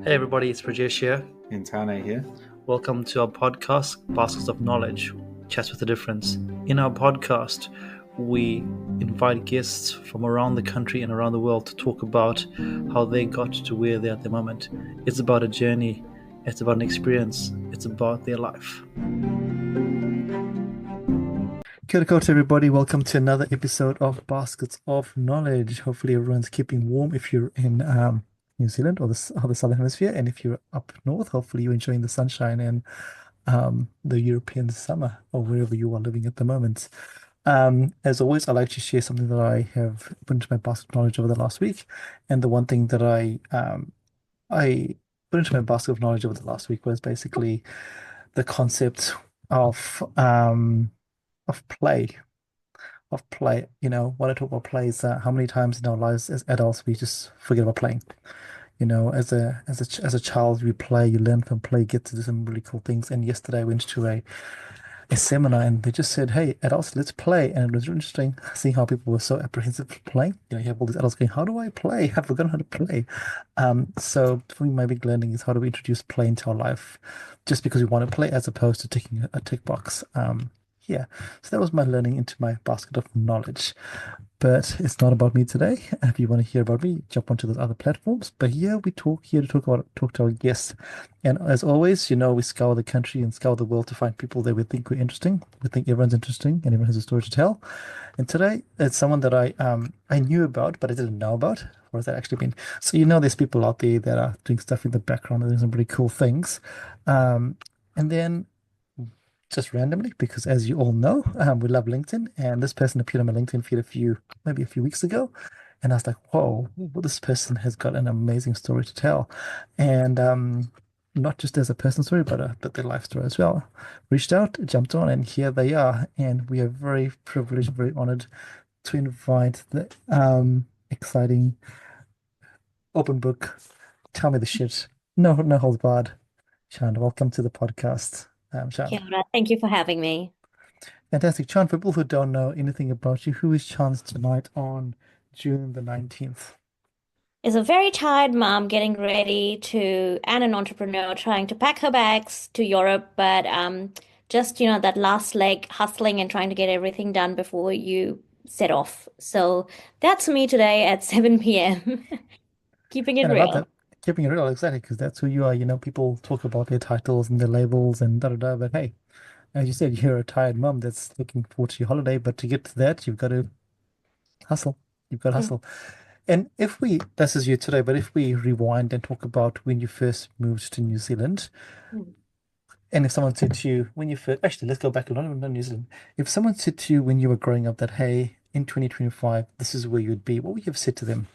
Hey everybody, it's Rajesh here. Intane here. Welcome to our podcast, Baskets of Knowledge, Chats with a Difference. In our podcast, we invite guests from around the country and around the world to talk about how they got to where they're at the moment. It's about a journey, it's about an experience, it's about their life. Kia ora everybody, welcome to another episode of Baskets of Knowledge. Hopefully everyone's keeping warm if you're in New Zealand or the Southern Hemisphere, and if you're up north, hopefully you're enjoying the sunshine and the European summer or wherever you are living at the moment. As always, I like to share something that I have put into my basket of knowledge over the last week, and the one thing that I put into my basket of knowledge over the last week was basically the concept of play. Of play. When I talk about play is how many times in our lives as adults we just forget about playing. As a child, you play, you learn from play, get to do some really cool things. And yesterday I went to a seminar and they just said, "Hey, adults, let's play." And it was really interesting seeing how people were so apprehensive for playing. You have all these adults going, "How do I play? I've forgotten how to play." So for me, my big learning is how do we introduce play into our life, just because we want to play, as opposed to ticking a tick box. Yeah, so that was my learning into my basket of knowledge. But it's not about me today. If you want to hear about me, jump onto those other platforms. But here we talk here to talk to our guests. And as always, we scour the country and scour the world to find people that we think we're interesting. We think everyone's interesting and everyone has a story to tell. And today it's someone that I knew about, but I didn't know about. Or has that actually been? So there's people out there that are doing stuff in the background and doing some pretty cool things. And then just randomly, because as you all know, we love LinkedIn, and this person appeared on my LinkedIn feed maybe a few weeks ago, and I was like, whoa, well, this person has got an amazing story to tell, and not just as a personal story, but their life story as well. Reached out, jumped on, and here they are, and we are very privileged, very honored to invite the exciting open book, tell me the shit, no holds barred, Chan. Welcome to the podcast, Chan. Kia ora. Thank you for having me. Fantastic. Chan, for people who don't know anything about you, who is Chan's tonight on June the 19th? Is a very tired mom getting ready and an entrepreneur trying to pack her bags to Europe, but just, that last leg hustling and trying to get everything done before you set off. So that's me today at 7 p.m. Keeping it And I love real. that. Keeping it real, exactly, because that's who you are. People talk about their titles and their labels and da da da, but hey, as you said, you're a tired mom that's looking forward to your holiday, but to get to that, you've got to hustle. You've got to Mm. hustle. And this is you today, but if we rewind and talk about when you first moved to New Zealand, Mm. and if someone said to you when you first, actually, let's go back a lot, not New Zealand. If someone said to you when you were growing up that, hey, in 2025, this is where you'd be, what would you have said to them?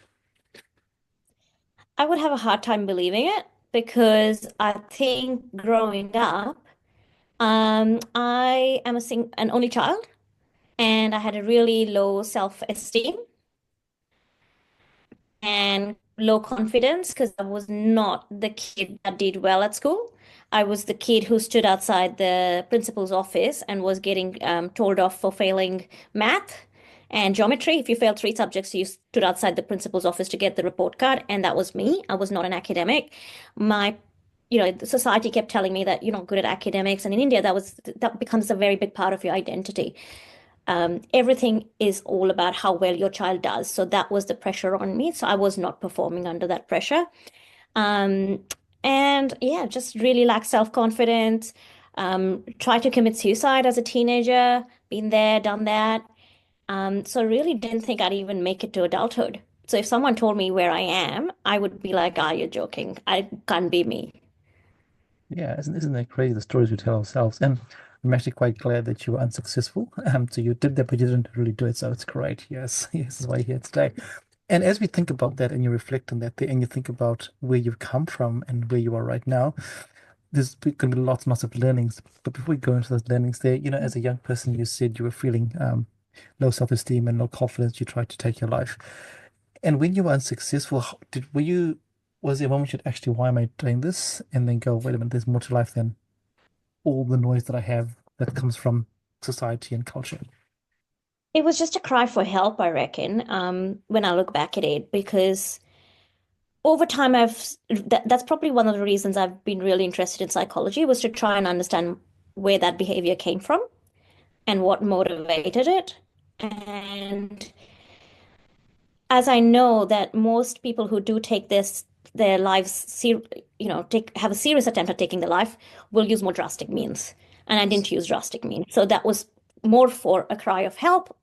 I would have a hard time believing it because I think growing up, I am an only child and I had a really low self-esteem and low confidence because I was not the kid that did well at school. I was the kid who stood outside the principal's office and was getting told off for failing math and geometry. If you failed three subjects, you stood outside the principal's office to get the report card, and that was me. I was not an academic. My the society kept telling me that you're not good at academics, and in India, that becomes a very big part of your identity. Everything is all about how well your child does. So that was the pressure on me. So I was not performing under that pressure. Um, and yeah, just really lack self-confidence. Tried to commit suicide as a teenager, been there, done that. So really didn't think I'd even make it to adulthood. So if someone told me where I am, I would be like, "Ah, you're joking. I can't be me." Yeah, isn't that crazy, the stories we tell ourselves? And I'm actually quite glad that you were unsuccessful. So you did that, but you didn't really do it. So it's great. Yes, yes, is why you're here today. And as we think about that and you reflect on that, and you think about where you've come from and where you are right now, there's going to be lots and lots of learnings. But before we go into those learnings there, as a young person, you said you were feeling low self-esteem and low confidence. You tried to take your life. And when you were unsuccessful, was there a moment you'd actually, why am I doing this? And then go, wait a minute, there's more to life than all the noise that I have that comes from society and culture. It was just a cry for help, I reckon, when I look back at it, because over time, that's probably one of the reasons I've been really interested in psychology was to try and understand where that behavior came from and what motivated it. And as I know that most people who do take their lives ser take have a serious attempt at taking their life will use more drastic means. And I didn't use drastic means. So that was more for a cry of help,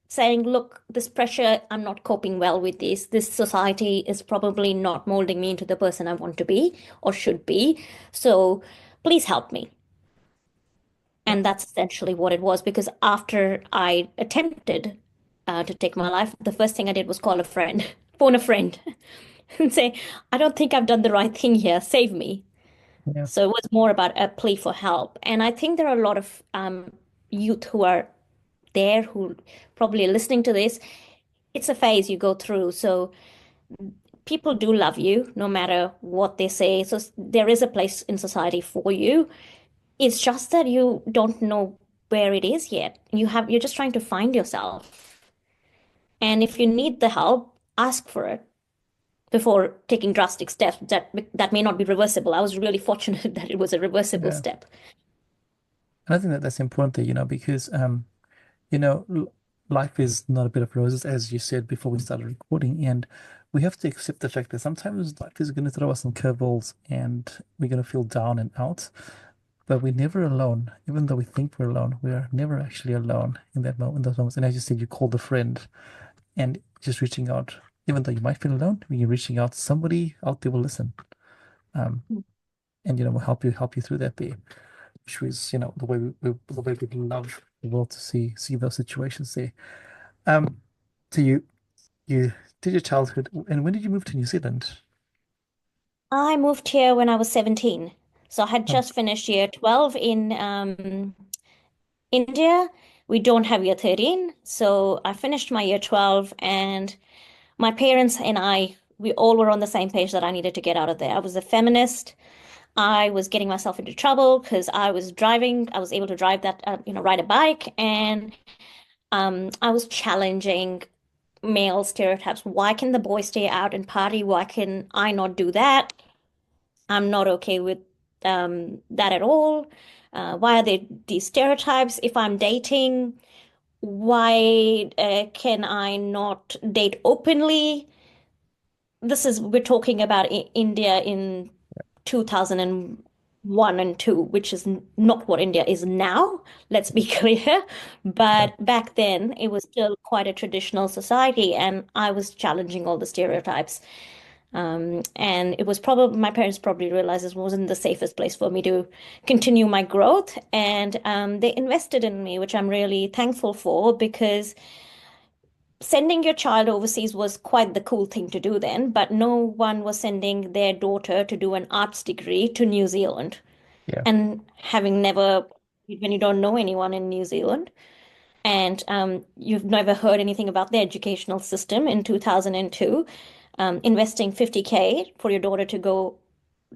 saying, look, this pressure, I'm not coping well with this. This society is probably not molding me into the person I want to be or should be. So please help me. Yeah, And that's essentially what it was, because after I attempted to take my life, the first thing I did was call a friend, phone a friend, and say, I don't think I've done the right thing here. Save me. yeah, So it was more about a plea for help. And I think there are a lot of youth who are there who probably are listening to this. It's a phase you go through. So people do love you no matter what they say. So there is a place in society for you. It's just that you don't know where it is yet. You're just trying to find yourself. And if you need the help, ask for it before taking drastic steps that may not be reversible. I was really fortunate that it was a reversible yeah. step. And I think that that's important there, because you know, life is not a bed of roses, as you said before we started recording, and we have to accept the fact that sometimes life is going to throw us some curveballs, and we're going to feel down and out. But we're never alone, even though we think we're alone. We are never actually alone in that moment, in those moments. And as you said, you called a friend, and just reaching out, even though you might feel alone, when you're reaching out, somebody out there will listen, um, and will help you through that there, which was the way we love the world to see those situations there. Um, so you did your childhood, and when did you move to New Zealand? I moved here when I was 17. So I had Oh, just finished year 12 in India. We don't have year 13. So I finished my year 12, and my parents and we all were on the same page that I needed to get out of there. I was a feminist. I was getting myself into trouble because I was driving. I was able to drive ride a bike, and I was challenging male stereotypes. Why can the boy stay out and party? Why can I not do that? I'm not okay with that at all. Why are there these stereotypes? If I'm dating, why can I not date openly? We're talking about India in 2001 and 2, which is not what India is now, let's be clear. yeah. But back then, it was still quite a traditional society, and I was challenging all the stereotypes. And it was probably my parents probably realized this wasn't the safest place for me to continue my growth. And they invested in me, which I'm really thankful for, because sending your child overseas was quite the cool thing to do then, but no one was sending their daughter to do an arts degree to New Zealand. Yeah. And having never, when you don't know anyone in New Zealand, and you've never heard anything about the educational system in 2002, investing 50K for your daughter to go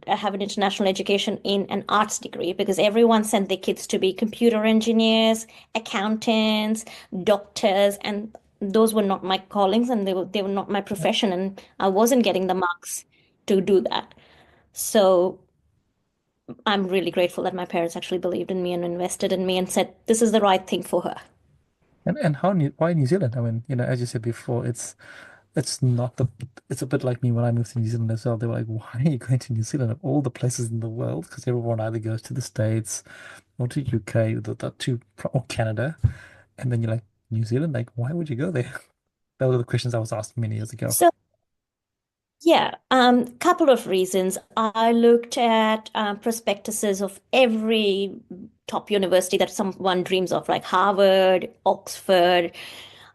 have an international education in an arts degree, because everyone sent their kids to be computer engineers, accountants, doctors, and those were not my callings, and they were not my profession, and I wasn't getting the marks to do that. So I'm really grateful that my parents actually believed in me and invested in me and said this is the right thing for her. And why New Zealand? I mean, as you said before, it's not the it's a bit like me when I moved to New Zealand as well. They were like, why are you going to New Zealand of all the places in the world? Because everyone either goes to the States or to UK, or Canada, and then you're like, New Zealand, like, why would you go there? Those were the questions I was asked many years ago. So yeah, couple of reasons. I looked at prospectuses of every top university that someone dreams of, like Harvard, Oxford.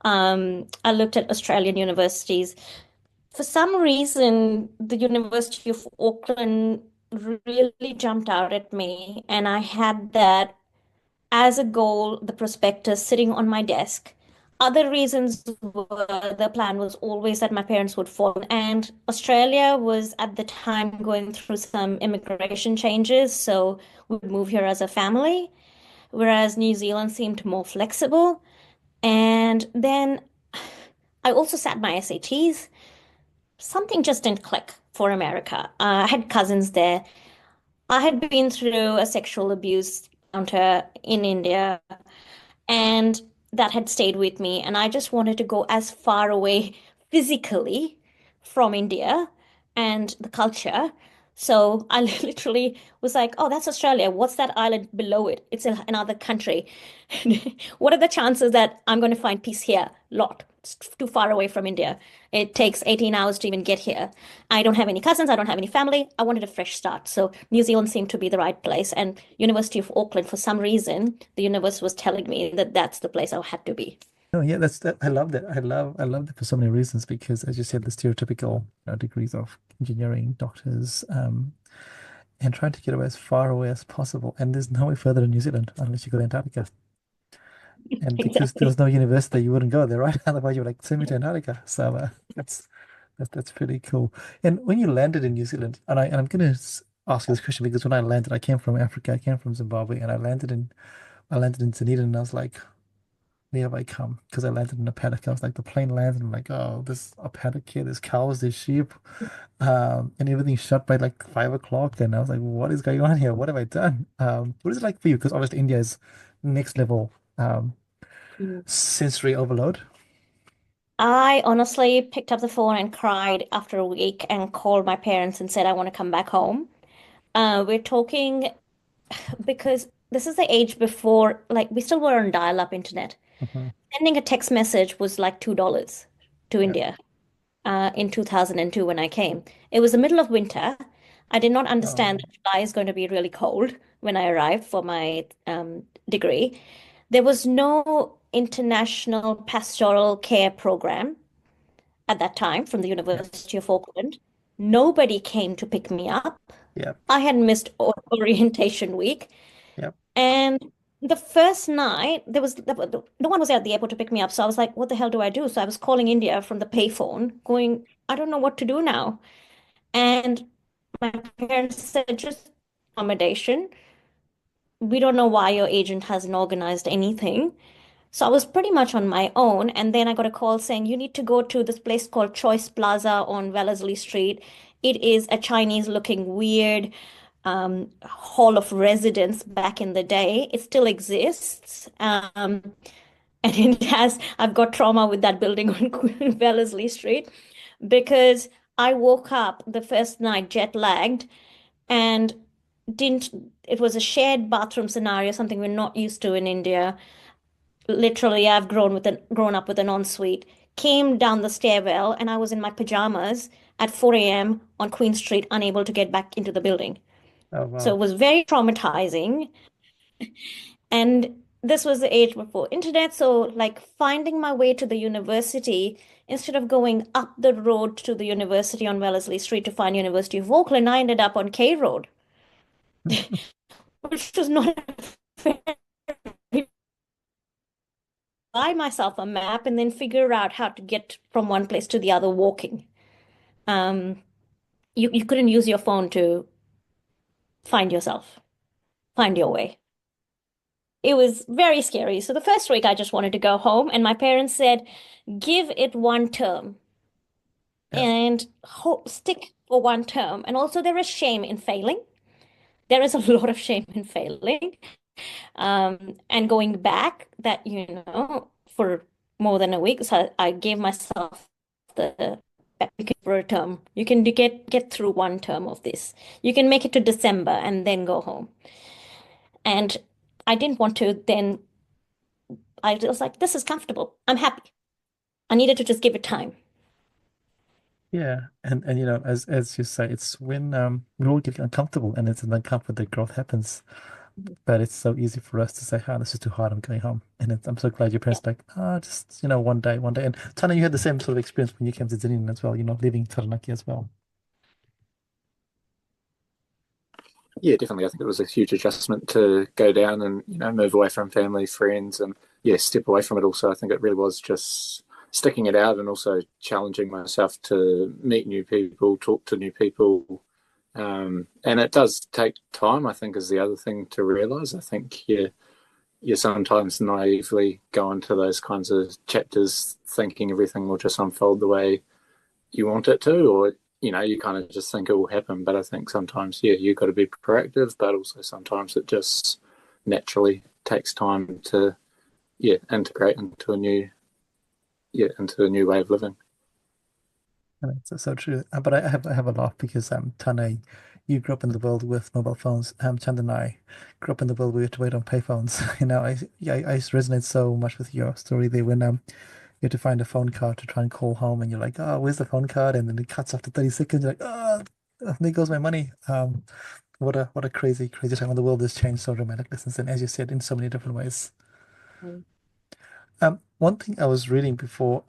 I looked at Australian universities. For some reason, the University of Auckland really jumped out at me, and I had that as a goal, the prospectus sitting on my desk. Other reasons were the plan was always that my parents would fall, and Australia was at the time going through some immigration changes, so we would move here as a family, whereas New Zealand seemed more flexible. And then I also sat my SATs. Something just didn't click. for America. I had cousins there. I had been through a sexual abuse encounter in India, and that had stayed with me. And I just wanted to go as far away physically from India and the culture. So I literally was like, oh, that's Australia. What's that island below it? It's another country. What are the chances that I'm going to find peace here? Lot. It's too far away from India. It takes 18 hours to even get here. I don't have any cousins. I don't have any family. I wanted a fresh start. So New Zealand seemed to be the right place. And University of Auckland, for some reason, the universe was telling me that that's the place I had to be. No, yeah, that's that. I love that. I love that for so many reasons because, as you said, the stereotypical degrees of engineering, doctors, and trying to get away as far away as possible. And there's no way further than New Zealand unless you go to Antarctica. And because there Exactly. was no university, you wouldn't go there, right? Otherwise, you would like send me to Antarctica. So that's pretty cool. And when you landed in New Zealand, and I'm gonna ask you this question because when I landed, I came from Africa, I came from Zimbabwe, and I landed in Dunedin, and I was like, where have I come? Because I landed in a paddock. I was like, the plane landed, and I'm like, oh, there's a paddock here, there's cows, there's sheep, and everything's shut by like 5 o'clock, and I was like, what is going on here? What have I done? What is it like for you? Because obviously India is next level. Sensory overload. I honestly picked up the phone and cried after a week and called my parents and said I want to come back home. We're talking because this is the age before, like, we still were on dial-up internet. Hmm. Sending a text message was like $2 to Yeah. India in 2002 when I came. It was the middle of winter. I did not understand Oh, that July is going to be really cold when I arrived for my degree. There was no international pastoral care program at that time from the yeah. University of Auckland. Nobody came to pick me up. Yeah. I had missed orientation week. Yeah. And the first night, no one was at the airport to pick me up. So I was like, what the hell do I do? So I was calling India from the payphone, going, I don't know what to do now. And my parents said, just accommodation. We don't know why your agent hasn't organized anything. So I was pretty much on my own. And then I got a call saying, you need to go to this place called Choice Plaza on Wellesley Street. It is a Chinese looking weird hall of residence back in the day. It still exists. And I've got trauma with that building on Wellesley Street because I woke up the first night jet lagged and didn't, it was a shared bathroom scenario, something we're not used to in India. Literally, I've grown up with an ensuite. Came down the stairwell and I was in my pajamas at 4 a.m. on Queen Street, unable to get back into the building. Oh, So wow. it was very traumatizing. And this was the age before internet. So, like, finding my way to the university, instead of going up the road to the university on Wellesley Street to find University of Auckland, I ended up on K Road, which was not fair. Buy myself a map and then figure out how to get from one place to the other walking. Um, you couldn't use your phone to find yourself, find your way. It was very scary. So the first week I just wanted to go home, and my parents said, give it one term Yeah. and stick for one term. And also, there is shame in failing. There is a lot of shame in failing. And going back that, for more than a week. So I gave myself the for a term. You can get through one term of this. You can make it to December and then go home. And I didn't want to then. I was like, this is comfortable. I'm happy. I needed to just give it time. Yeah. And as you say, it's when we all get uncomfortable and it's an uncomfort that growth happens. But it's so easy for us to say, oh, this is too hard, I'm going home. And I'm so glad your Yeah. parents like, just, one day, one day. And Tana, you had the same sort of experience when you came to Dunedin as well, leaving Taranaki as well. Yeah, definitely. I think it was a huge adjustment to go down and move away from family, friends, and yeah, step away from it. Also, I think it really was just sticking it out and also challenging myself to meet new people, talk to new people, and it does take time. I think is the other thing to realize. I think you sometimes naively go into those kinds of chapters thinking everything will just unfold the way you want it to, or you kind of just think it will happen. But I think sometimes, yeah, you've got to be proactive, but also sometimes it just naturally takes time to, yeah, integrate into a new way of living. And it's so true. But I have a laugh because Tane, you grew up in the world with mobile phones. Chand and I grew up in the world where we had to wait on payphones. I resonate so much with your story there when you had to find a phone card to try and call home, and you're like, oh, where's the phone card? And then it cuts after 30 seconds. You're like, oh, there goes my money. What a crazy crazy time. The world has changed so dramatically since then, as you said, in so many different ways. Mm. One thing I was reading before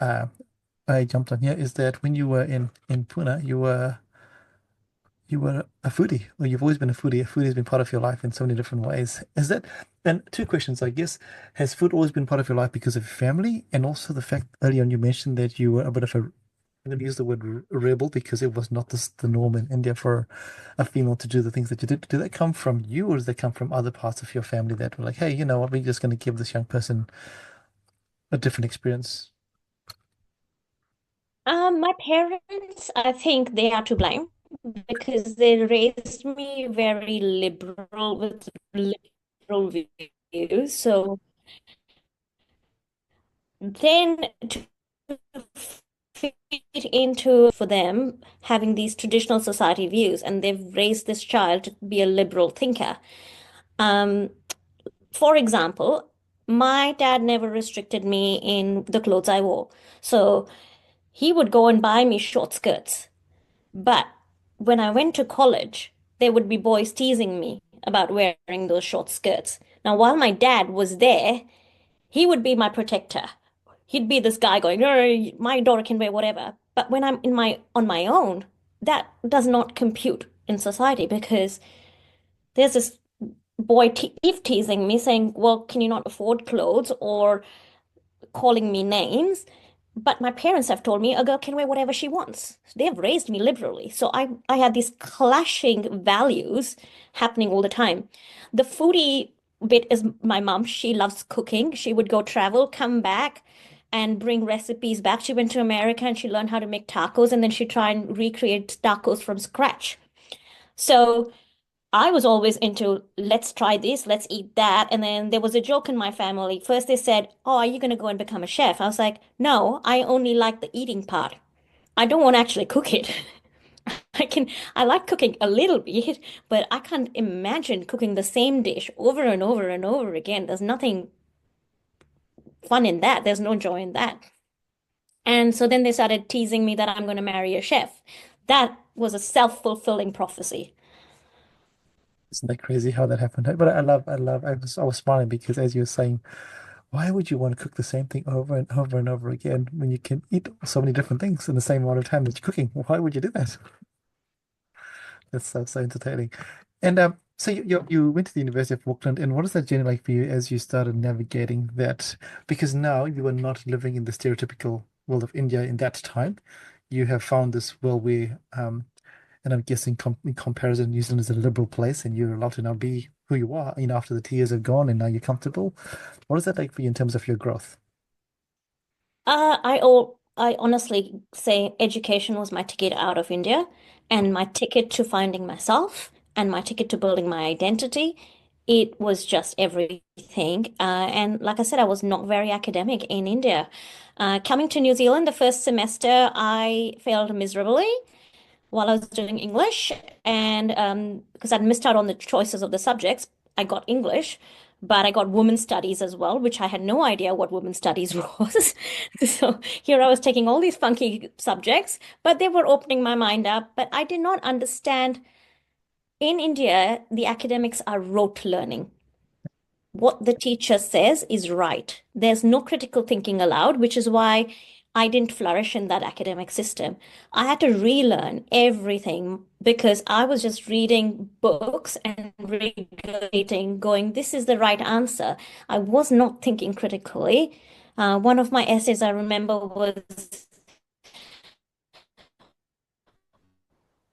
I jumped on here is that when you were in Pune, you were a foodie, or you've always been a foodie. Food has been part of your life in so many different ways. Is that, and two questions, I guess. Has food always been part of your life because of family? And also the fact earlier on you mentioned that you were a bit of a, I'm going to use the word rebel because it was not the norm in India for a female to do the things that you did. Did that come from you, or does that come from other parts of your family that were like, hey, you know what, we're just going to give this young person a different experience? My parents, I think they are to blame because they raised me very liberal with liberal views. So then to fit into for them having these traditional society views, and they've raised this child to be a liberal thinker. Um, for example, my dad never restricted me in the clothes I wore. So he would go and buy me short skirts. But when I went to college, there would be boys teasing me about wearing those short skirts. Now, while my dad was there, he would be my protector. He'd be this guy going, "Oh, my daughter can wear whatever." But when I'm in my on my own, that does not compute in society because there's this boy teasing me saying, "Well, can you not afford clothes?" or calling me names. But my parents have told me a girl can wear whatever she wants. They've raised me liberally. So I had these clashing values happening all the time. The foodie bit is my mom. She loves cooking. She would go travel, come back, and bring recipes back. She went to America and she learned how to make tacos, and then she tried and recreate tacos from scratch. So I was always into let's try this, let's eat that. And then there was a joke in my family. First they said, "Oh, are you going to go and become a chef?" I was like, "No, I only like the eating part. I don't want to actually cook it." I like cooking a little bit, but I can't imagine cooking the same dish over and over and over again. There's nothing fun in that. There's no joy in that. And so then they started teasing me that I'm going to marry a chef. That was a self-fulfilling prophecy. Isn't that crazy how that happened? But I was smiling because as you were saying, why would you want to cook the same thing over and over and over again when you can eat so many different things in the same amount of time that you're cooking? Why would you do that? That's so entertaining. And so you went to the University of Auckland, and what is that journey like for you as you started navigating that? Because now you are not living in the stereotypical world of India in that time. You have found this world where, and I'm guessing in comparison, New Zealand is a liberal place, and you're allowed to now be who you are, after the tears have gone and now you're comfortable. What is that like for you in terms of your growth? I honestly say education was my ticket out of India and my ticket to finding myself and my ticket to building my identity. It was just everything. And like I said, I was not very academic in India. Coming to New Zealand, the first semester, I failed miserably while I was doing English. And because I'd missed out on the choices of the subjects, I got English, but I got women's studies as well, which I had no idea what women's studies was. So here I was taking all these funky subjects, but they were opening my mind up. But I did not understand in India, the academics are rote learning. What the teacher says is right. There's no critical thinking allowed, which is why I didn't flourish in that academic system. I had to relearn everything because I was just reading books and regurgitating, going, this is the right answer. I was not thinking critically. One of my essays I remember was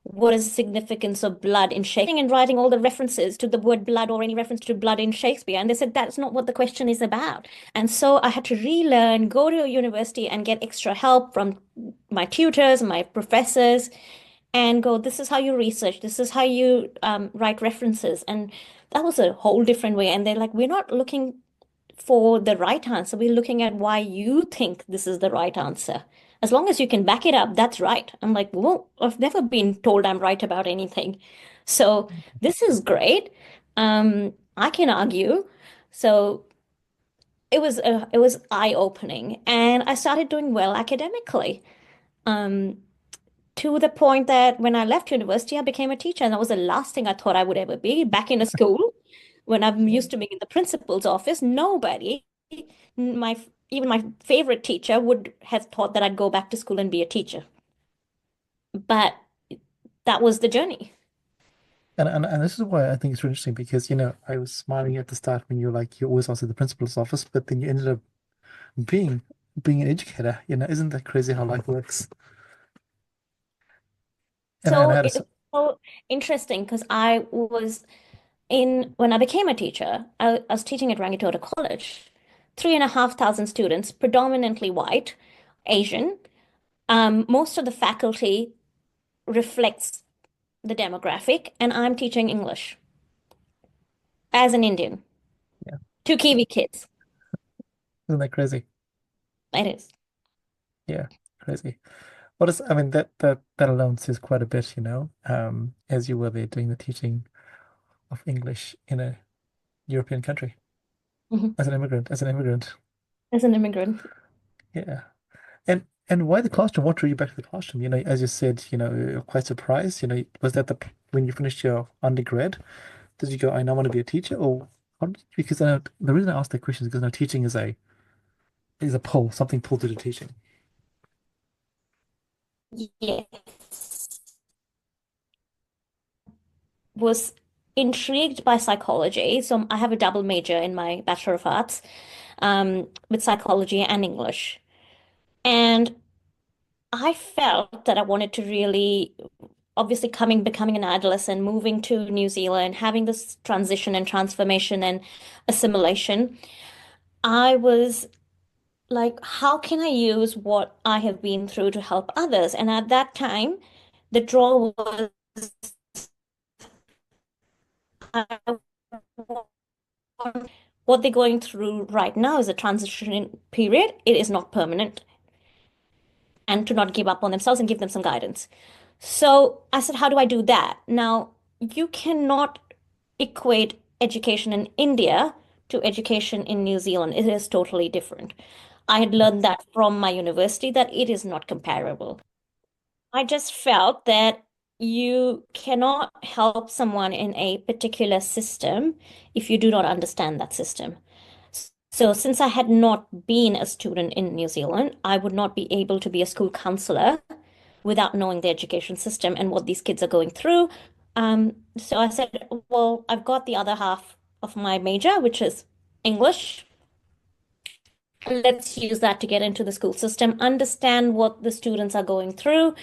what is the significance of blood in Shakespeare and writing all the references to the word blood or any reference to blood in Shakespeare. And they said that's not what the question is about. And so I had to relearn, go to a university and get extra help from my tutors, my professors. and go, this is how you research, this is how you write references. And that was a whole different way. And they're like, we're not looking for the right answer. We're looking at why you think this is the right answer. As long as you can back it up, that's right. I'm like, well, I've never been told I'm right about anything. So this is great. I can argue. So it was eye-opening, and I started doing well academically. Um, to the point that when I left university, I became a teacher, and that was the last thing I thought I would ever be back in a school. When I'm used to being in the principal's office, nobody, my even my favorite teacher would have thought that I'd go back to school and be a teacher. But that was the journey. And this is why I think it's really interesting because, I was smiling at the start when you're like, you always answer the principal's office, but then you ended up being being an educator. Isn't that crazy how life works? And I So had a, it's so interesting because I was in when I became a teacher, I was teaching at Rangitoto College, 3,500 students, predominantly white, Asian. Most of the faculty reflects the demographic, and I'm teaching English as an Indian yeah, to Kiwi kids. isn't that crazy? It is. Yeah, crazy. What is, I mean, that alone says quite a bit, as you were there doing the teaching of English in a European country Mhm. as an immigrant. As an immigrant. Yeah. And why the classroom? What drew you back to the classroom? As you said, you're quite surprised. Was that when you finished your undergrad? Did you go, I now want to be a teacher? Or because the reason I asked that question is because teaching is a pull, something pulled to the teaching. Yes. Was intrigued by psychology. So I have a double major in my Bachelor of Arts, with psychology and English. And I felt that I wanted to really, obviously becoming an adolescent, moving to New Zealand, having this transition and transformation and assimilation. I was like, how can I use what I have been through to help others? And at that time, the draw was I what they're going through right now is a transition period. It is not permanent, and to not give up on themselves and give them some guidance. So I said, how do I do that? Now, you cannot equate education in India to education in New Zealand. It is totally different. I had learned that from my university that it is not comparable. I just felt that you cannot help someone in a particular system if you do not understand that system. So, since I had not been a student in New Zealand, I would not be able to be a school counselor without knowing the education system and what these kids are going through. So I said, well, I've got the other half of my major, which is English. Let's use that to get into the school system, understand what the students are going through,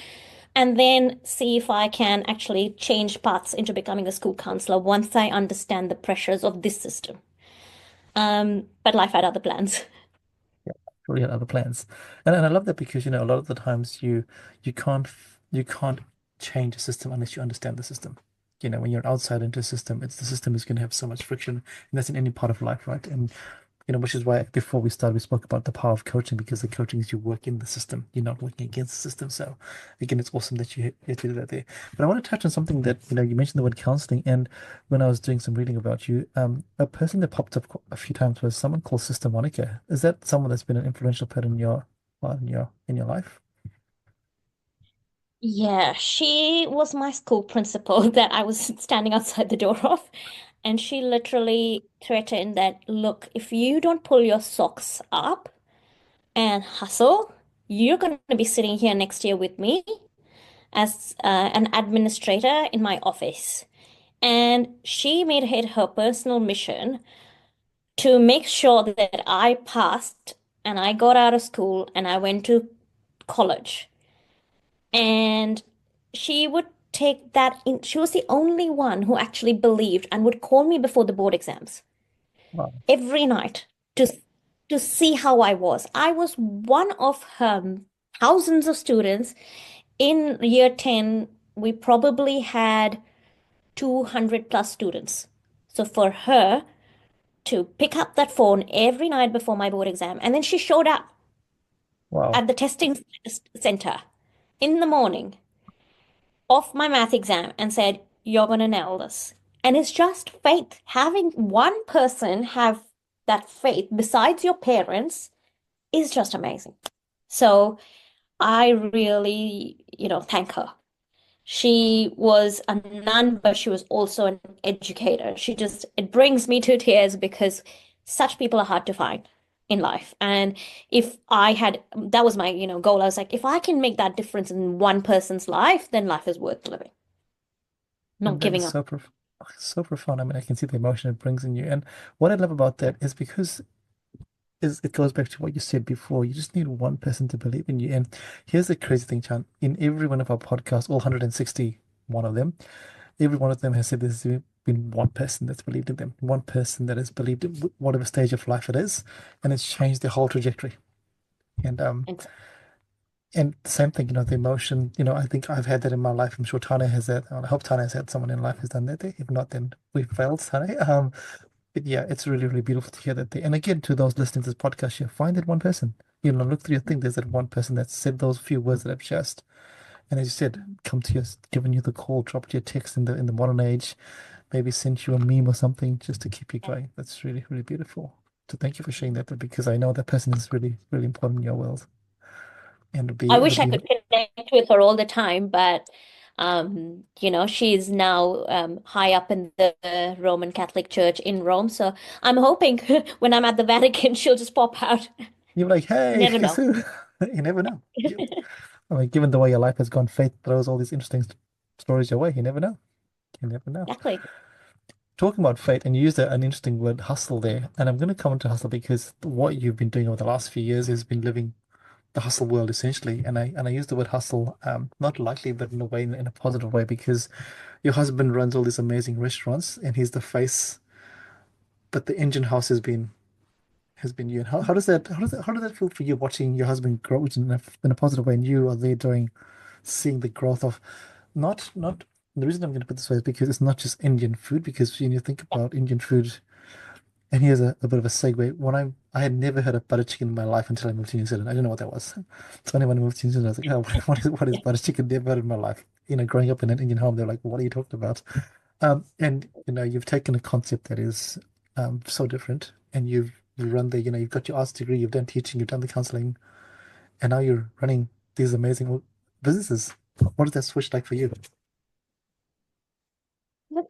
and then see if I can actually change paths into becoming a school counselor once I understand the pressures of this system. But life had other plans. Really had other plans. And I love that because, a lot of the times you can't you can't change a system unless you understand the system. When you're outside into a system, it's the system is going to have so much friction, and that's in any part of life, right? And which is why before we started, we spoke about the power of coaching because the coaching is you work in the system, you're not working against the system. So again, it's awesome that you do that there. But I want to touch on something that, you mentioned the word counseling, and when I was doing some reading about you, a person that popped up a few times was someone called Sister Monica. Is that someone that's been an influential part in your in your life? Yeah, she was my school principal that I was standing outside the door of. And she literally threatened that, look, if you don't pull your socks up and hustle, you're going to be sitting here next year with me as an administrator in my office. And she made it her personal mission to make sure that I passed and I got out of school and I went to college. And she would take that in. She was the only one who actually believed and would call me before the board exams Wow. every night to to see how I was. I was one of her thousands of students in year 10 we probably had 200 plus students. So for her to pick up that phone every night before my board exam, and then she showed up Wow. at the testing center in the morning of my math exam and said, "You're going to nail this." And it's just faith. Having one person have that faith besides your parents is just amazing. So I really, thank her. She was a nun, but she was also an educator. It brings me to tears because such people are hard to find in life. And if I had, that was my, goal. I was like, if I can make that difference in one person's life, then life is worth living, not And that is giving up. so profound. I mean, I can see the emotion it brings in you. And what I love about that is because it goes back to what you said before. You just need one person to believe in you. And here's the crazy thing, Chan. In every one of our podcasts, all 161 of them, every one of them has said there's been one person that's believed in them, one person that has believed in whatever stage of life it is, and it's changed their whole trajectory. And Ex- the same thing, the emotion, I think I've had that in my life. I'm sure Tane has that. I hope Tane has had someone in life who's done that. If not, then we failed, Tane. But yeah, it's really, really beautiful to hear that. And again, to those listening to this podcast, you find that one person. Look through your thing. There's that one person that said those few words that I've just. And as you said, come to you, given you the call, dropped you a text in the modern age, maybe sent you a meme or something just to keep you going. That's really, really beautiful. So thank you for sharing that because I know that person is really, really important in your world. And I it'll wish I be could connect with her all the time, but she's now high up in the Roman Catholic Church in Rome. So I'm hoping when I'm at the Vatican, she'll just pop out. you're like, hey, Never guess know. who? You never know. I mean, given the way your life has gone, fate throws all these interesting stories your way. You never know. You never know. Exactly. Talking about fate, and you used an interesting word, hustle, there. And I'm going to come into hustle because what you've been doing over the last few years has been living the hustle world essentially. And I use the word hustle, not lightly, but in a way, in a positive way, because your husband runs all these amazing restaurants, and he's the face, but the engine house has been you. And how does that feel for you watching your husband grow in a positive way, and you are there seeing the growth of not the reason I'm going to put it this way is because it's not just Indian food, because when you think about Indian food, and here's a bit of a segue. I had never heard of butter chicken in my life until I moved to New Zealand. I didn't know what that was. So when I moved to New Zealand, I was like, oh, what is butter chicken? Never heard in my life. Growing up in an Indian home, they're like, what are you talking about? And you've taken a concept that is so different, and you run you've got your arts degree, you've done teaching, you've done the counseling, and now you're running these amazing businesses. What is that switch like for you?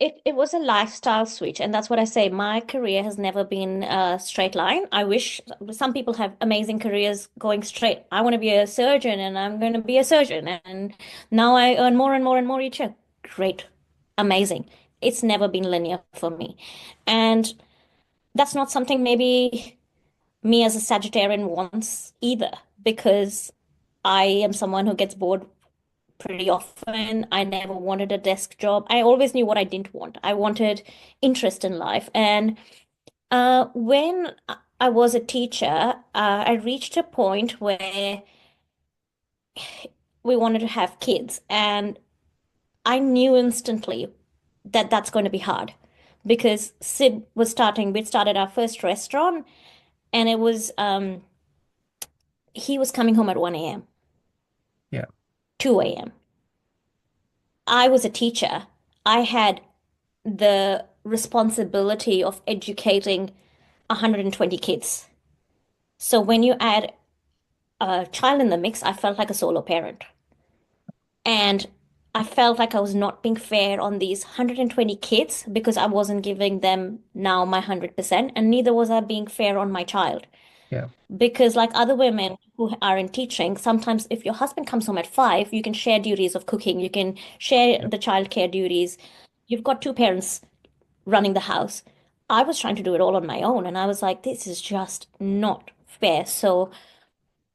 It was a lifestyle switch, and that's what I say. My career has never been a straight line. I wish some people have amazing careers going straight. I want to be a surgeon, and I'm going to be a surgeon, and now I earn more and more and more each year. Great, amazing. It's never been linear for me, and that's not something maybe me as a Sagittarian wants either, because I am someone who gets bored pretty often. I never wanted a desk job. I always knew what I didn't want. I wanted interest in life. And when I was a teacher, I reached a point where we wanted to have kids. And I knew instantly that that's going to be hard because we'd started our first restaurant, and he was coming home at 1 a.m., Yeah, 2 a.m. I was a teacher. I had the responsibility of educating 120 kids. So when you add a child in the mix, I felt like a solo parent. And I felt like I was not being fair on these 120 kids because I wasn't giving them now my 100%, and neither was I being fair on my child. yeah, Because, like other women who are in teaching, sometimes if your husband comes home at 5, you can share duties of cooking, you can share yeah, the childcare duties. You've got two parents running the house. I was trying to do it all on my own, and I was like, this is just not fair. So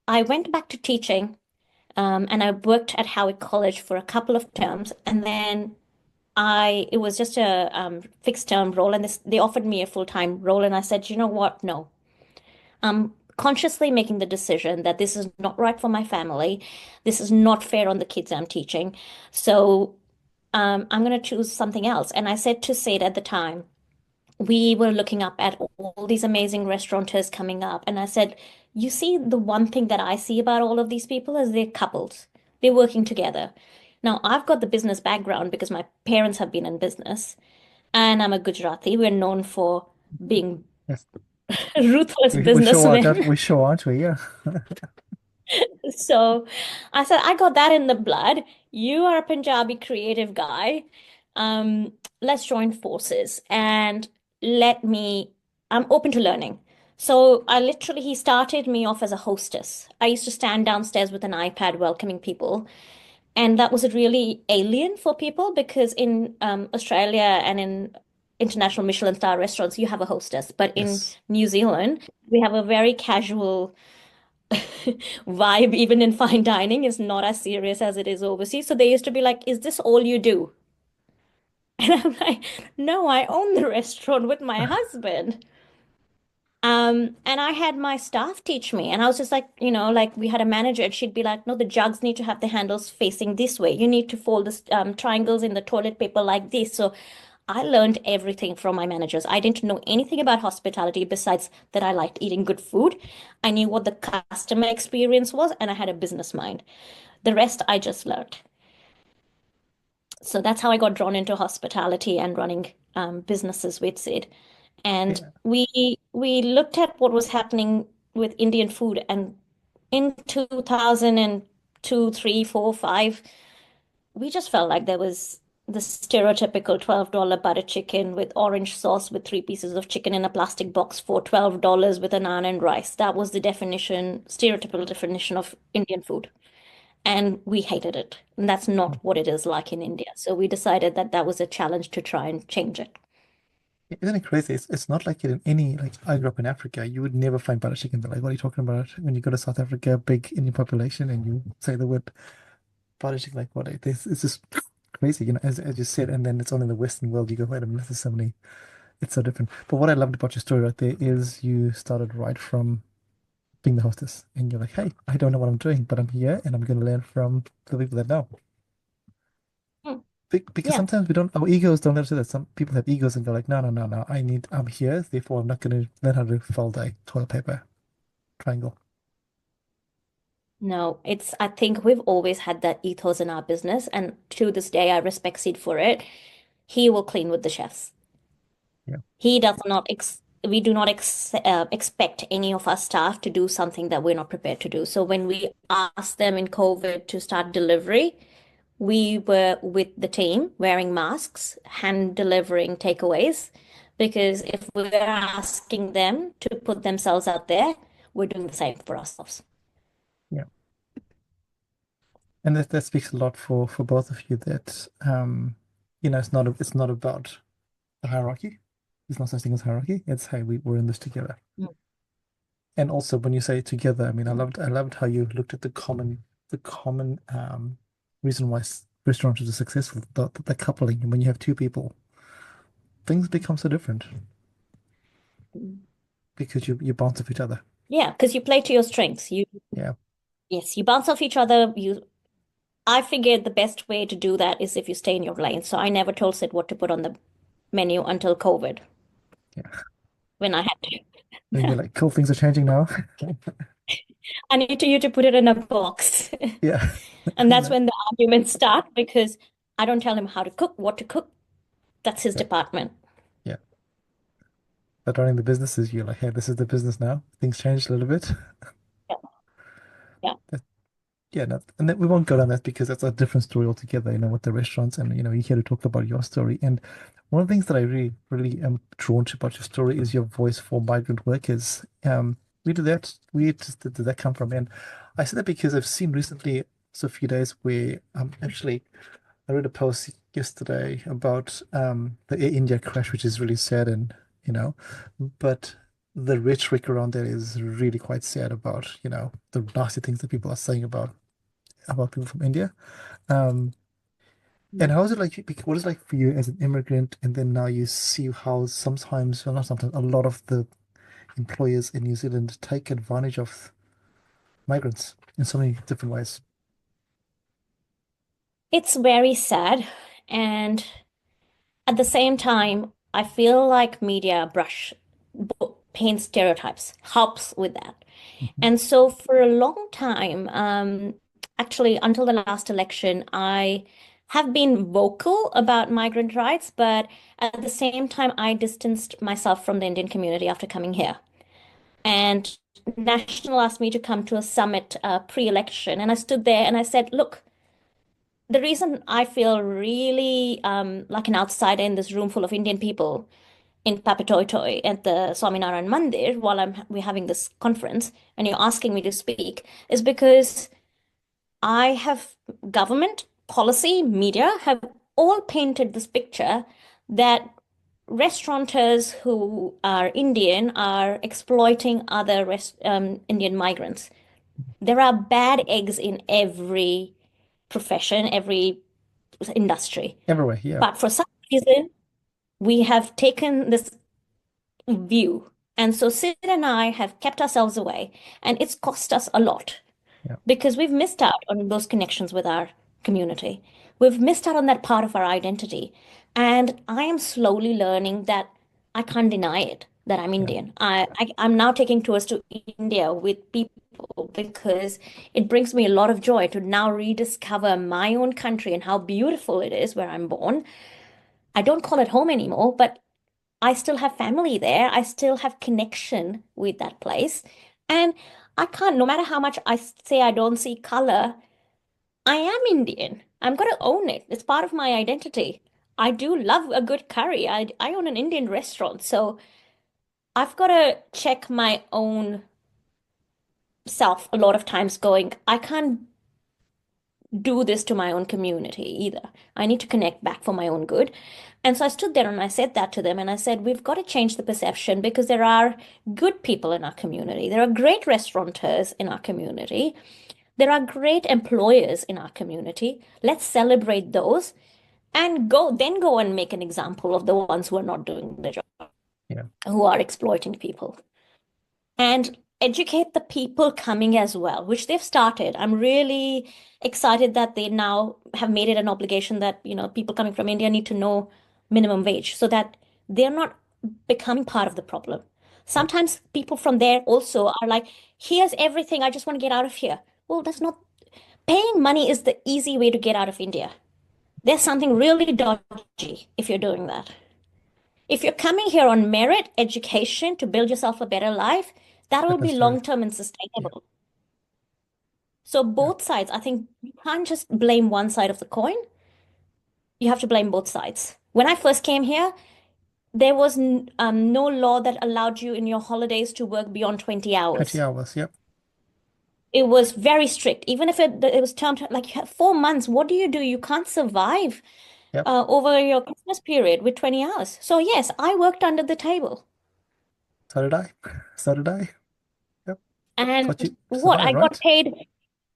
I went back to teaching, and I worked at Howard College for a couple of terms, and then it was just a fixed term role, and they offered me a full-time role, and I said, you know what? No, I'm consciously making the decision that this is not right for my family. This is not fair on the kids I'm teaching. So I'm going to choose something else. And I said to Sid at the time, we were looking up at all these amazing restaurateurs coming up. And I said, you see, the one thing that I see about all of these people is they're couples. They're working together. Now, I've got the business background because my parents have been in business, and I'm a Gujarati. We're known for being Yes. ruthless We sure are, businessmen. we sure aren't we? Yeah. So I said, I got that in the blood. You are a Punjabi creative guy. Let's join forces and let me, I'm open to learning. So he started me off as a hostess. I used to stand downstairs with an iPad welcoming people. And that was really alien for people because in Australia and in international Michelin star restaurants, you have a hostess. But in Yes. New Zealand, we have a very casual vibe, even in fine dining, is not as serious as it is overseas. So they used to be like, is this all you do? And I'm like, no, I own the restaurant with my husband. And I had my staff teach me, and I was just like, like we had a manager, and she'd be like, no, the jugs need to have the handles facing this way. You need to fold the triangles in the toilet paper like this. So I learned everything from my managers. I didn't know anything about hospitality besides that I liked eating good food. I knew what the customer experience was, and I had a business mind. The rest I just learned. So that's how I got drawn into hospitality and running businesses with Sid. And Yeah. we looked at what was happening with Indian food, and in 2002, 3, 4, 5, we just felt like there was the stereotypical $12 butter chicken with orange sauce with three pieces of chicken in a plastic box for $12 with a naan and rice. That was the definition, stereotypical definition of Indian food. And we hated it. And that's not what it is like in India. So we decided that that was a challenge to try and change it. Isn't it crazy? It's not like it in any, like, I grew up in Africa. You would never find butter chicken. They're like, what are you talking about? When you go to South Africa, big Indian population, and you say the word butter chicken, like, what? It's just crazy, as you said. And then it's only in the Western world. You go, wait a minute, there's so many, it's so different. But what I loved about your story right there is you started right from being the hostess, and you're like, hey, I don't know what I'm doing, but I'm here and I'm going to learn from the people that know. Hmm. Because Yeah. sometimes we don't, our egos don't let us do that. Some people have egos and go like, no, no, no, no, I'm here, therefore I'm not going to learn how to fold a toilet paper triangle. No, I think we've always had that ethos in our business. And to this day, I respect Sid for it. He will clean with the chefs. Yeah, He does not we do not expect any of our staff to do something that we're not prepared to do. So when we asked them in COVID to start delivery, we were with the team wearing masks, hand delivering takeaways, because if we're asking them to put themselves out there, we're doing the same for ourselves. yeah. And that speaks a lot for both of you that it's not about the hierarchy. There's no such thing as hierarchy. It's, hey, we're in this together. Mm. And also when you say together, I mean, I loved how you looked at the common reason why restaurants are successful, the coupling. And when you have two people, things become so different because you bounce off each other. Yeah, because you play to your strengths. Yeah. Yes, you bounce off each other. I figured the best way to do that is if you stay in your lane. So I never told Sid what to put on the menu until COVID, Yeah. when I had Then you're to. like, cool, things are changing now. I need you to put it in a box. Yeah. And that's No. when the arguments start because I don't tell him how to cook, what to cook. That's his Yeah. department. Yeah. But running the businesses, you're like, hey, this is the business now. Things changed a little bit. Yeah. Yeah. Yeah, no, and we won't go down that because that's a different story altogether, with the restaurants. And, you're here to talk about your story. And one of the things that I really, really am drawn to about your story is your voice for migrant workers. Where did that come from? And I say that because I've seen recently, so a few days where actually I read a post yesterday about the Air India crash, which is really sad, and but the rhetoric around that is really quite sad about, the nasty things that people are saying about people from India. Um, and how is it like? What is it like for you as an immigrant? And then now you see how sometimes, well, not sometimes, a lot of the employers in New Zealand take advantage of migrants in so many different ways. It's very sad. And at the same time, I feel like media paint stereotypes, helps with that. Mhm. And so for a long time, actually until the last election, I have been vocal about migrant rights, but at the same time, I distanced myself from the Indian community after coming here. And National asked me to come to a summit pre-election, and I stood there and I said, "Look, the reason I feel really like an outsider in this room full of Indian people in Papatoetoe at the Swaminarayan Mandir while we're having this conference, and you're asking me to speak, is because I have government, policy, media have all painted this picture that restaurateurs who are Indian are exploiting other Indian migrants. There are bad eggs in every profession, every industry. Everywhere, yeah, But for some reason, we have taken this view. And so Sid and I have kept ourselves away, and it's cost us a lot yeah, because we've missed out on those connections with our community. We've missed out on that part of our identity. And I am slowly learning that I can't deny it, that I'm yeah, Indian. I'm now taking tours to India with people because it brings me a lot of joy to now rediscover my own country and how beautiful it is where I'm born. I don't call it home anymore, but I still have family there. I still have connection with that place. And I can't, no matter how much I say I don't see color, I am Indian. I'm going to own it. It's part of my identity. I do love a good curry. I own an Indian restaurant. So I've got to check my own self a lot of times going, I can't do this to my own community either. I need to connect back for my own good. And so I stood there and I said that to them. And I said, we've got to change the perception because there are good people in our community. There are great restaurateurs in our community. There are great employers in our community. Let's celebrate those and go and make an example of the ones who are not doing the job, yeah. who are exploiting people, and educate the people coming as well, which they've started. I'm really excited that they now have made it an obligation that, people coming from India need to know minimum wage so that they're not becoming part of the problem. Yep. Sometimes people from there also are like, here's everything, I just want to get out of here. Well, that's not paying money is the easy way to get out of India. There's something really dodgy if you're doing that. If you're coming here on merit, education to build yourself a better life, that will Not be necessarily. long-term and Yeah, sustainable. So yeah. both sides, I think you can't just blame one side of the coin. You have to blame both sides. When I first came here, there was no law that allowed you in your holidays to work beyond 20 20 hours. hours. Yep, It was very strict. Even if it was termed like you have 4 months, what do? You can't survive yep. over your Christmas period with 20 hours. So yes, I worked under the table. So did I. So did I. Yep. It's And what you what? survive, I got right? paid,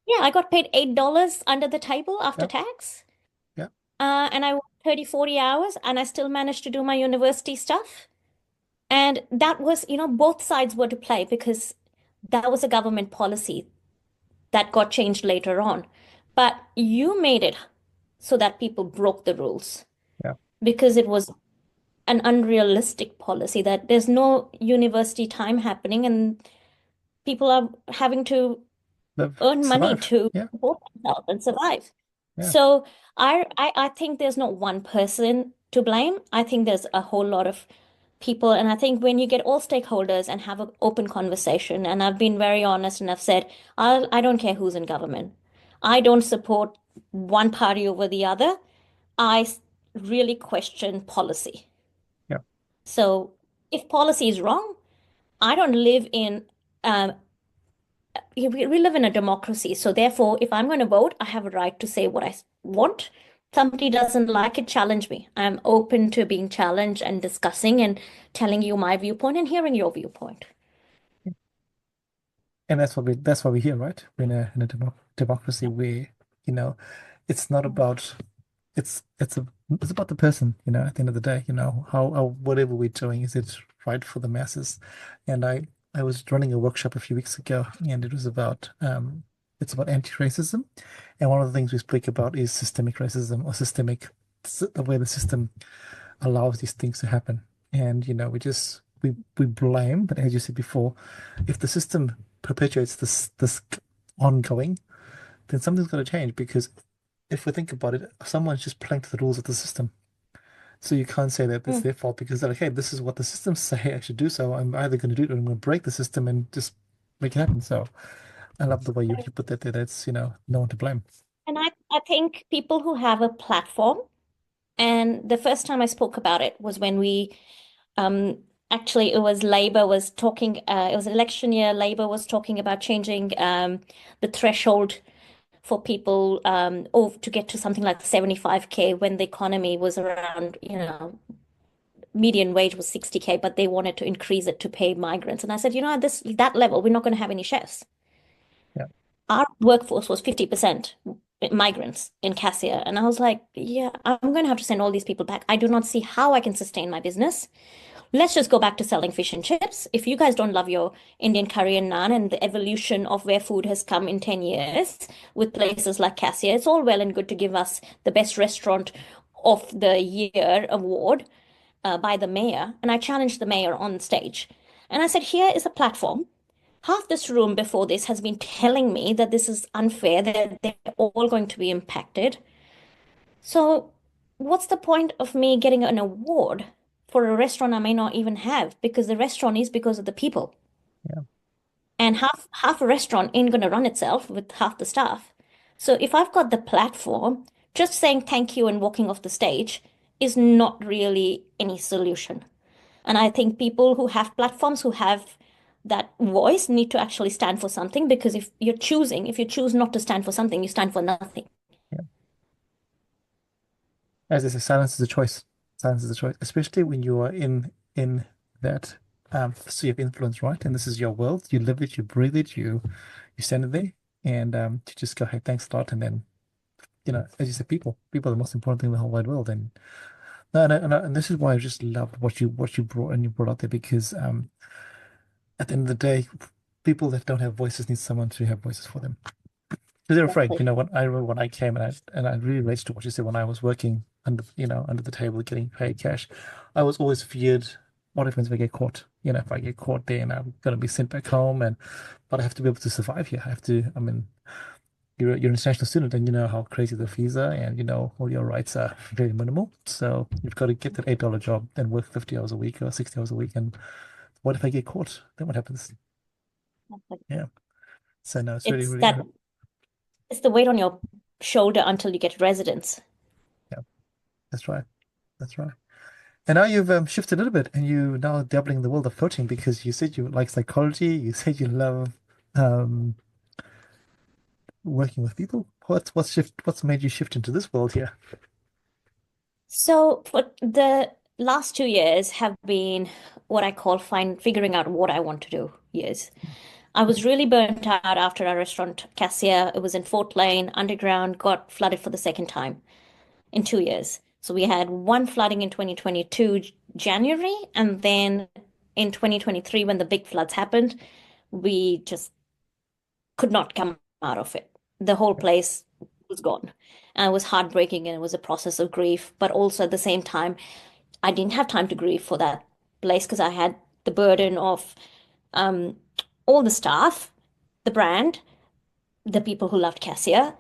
yeah, I got paid $8 under the table after Yep, tax. yep. And I worked 30, 40 hours and I still managed to do my university stuff. And that was, both sides were to play because that was a government policy that got changed later on. But you made it so that people broke the rules Yep. because it was an unrealistic policy that there's no university time happening and people are having to Live, earn money survive. to Yeah, support themselves and survive. yeah. So I think there's not one person to blame. I think there's a whole lot of people, and I think when you get all stakeholders and have an open conversation, and I've been very honest and I've said I don't care who's in government. I don't support one party over the other. Really question policy. Yeah. So if policy is wrong, I don't live in um, we live in a democracy. So therefore, if I'm going to vote, I have a right to say what I want. Somebody doesn't like it, challenge me. I'm open to being challenged and discussing and telling you my viewpoint and hearing your viewpoint. And that's why we're here, right? We're in a democracy where, you know, it's not about it's about the person, at the end of the day, how whatever we're doing, is it right, for the masses. And I was running a workshop a few weeks ago, and it was about it's about anti-racism. And one of the things we speak about is systemic racism or the way the system allows these things to happen. And we blame, but as you said before, if the system perpetuates this ongoing, then something's got to change because if we think about it, someone's just playing to the rules of the system. So you can't say that it's Mm. their fault because they're like, hey, this is what the systems say I should do. So I'm either going to do it or I'm going to break the system and just make it happen. So I love the way you put that there. That's, no one to blame. And I think people who have a platform, and the first time I spoke about it was when we um actually it was Labour was talking it was election year, Labour was talking about changing the threshold for people or to get to something like 75K when the economy was around, median wage was 60K, but they wanted to increase it to pay migrants. And I said, at that level, we're not going to have any chefs. Yeah. Our workforce was 50% migrants in Cassia. And I was like, yeah, I'm going to have to send all these people back. I do not see how I can sustain my business. Let's just go back to selling fish and chips. If you guys don't love your Indian curry and naan and the evolution of where food has come in 10 years with places like Cassia, it's all well and good to give us the best restaurant of the year award by the mayor. And I challenged the mayor on stage. And I said, here is a platform. Half this room before this has been telling me that this is unfair, that they're all going to be impacted. So, what's the point of me getting an award for a restaurant I may not even have? Because the restaurant is because of the people. Yeah. And half a restaurant ain't gonna run itself with half the staff. So if I've got the platform, just saying thank you and walking off the stage is not really any solution. And I think people who have platforms, who have that voice, need to actually stand for something because if you choose not to stand for something, you stand for nothing. Yeah. As I say, silence is a choice. Silence is a choice, especially when you are in that sphere of influence, right? And this is your world. You live it, you breathe it, you stand there, and to just go, hey, thanks a lot, and then as you said, people are the most important thing in the whole wide world. And no, no, no, and this is why I just loved what you brought out there because at the end of the day, people that don't have voices need someone to have voices for them. Because they're afraid. Exactly. When I remember when I came and I really related to what you said when I was working under the table getting paid cash, I was always feared. What happens if I get caught? If I get caught there and I'm gonna be sent back home but I have to be able to survive here. I mean, you're an international student and you know how crazy the fees are and all your rights are very minimal. So you've got to get that $8 job and work 50 hours a week or 60 hours a week. And what if I get caught? Then what happens? Yeah. So no, it's really, It's really, that it's the weight on your shoulder until you get residence. yeah, that's right. That's right. And now you've shifted a little bit and you now dabbling in the world of coaching because you said you like psychology, you said you love um, working with people. What's made you shift into this world here? So for the last 2 years have been what I call figuring out what I want to do years. I was really burnt out after our restaurant Cassia. It was in Fort Lane, underground, got flooded for the second time in 2 years. So we had one flooding in 2022 January, and then in 2023 when the big floods happened, we just could not come out of it. The whole place was gone. And it was heartbreaking and it was a process of grief, but also at the same time, I didn't have time to grieve for that place because I had the burden of um, all the staff, the brand, the people who loved Cassia,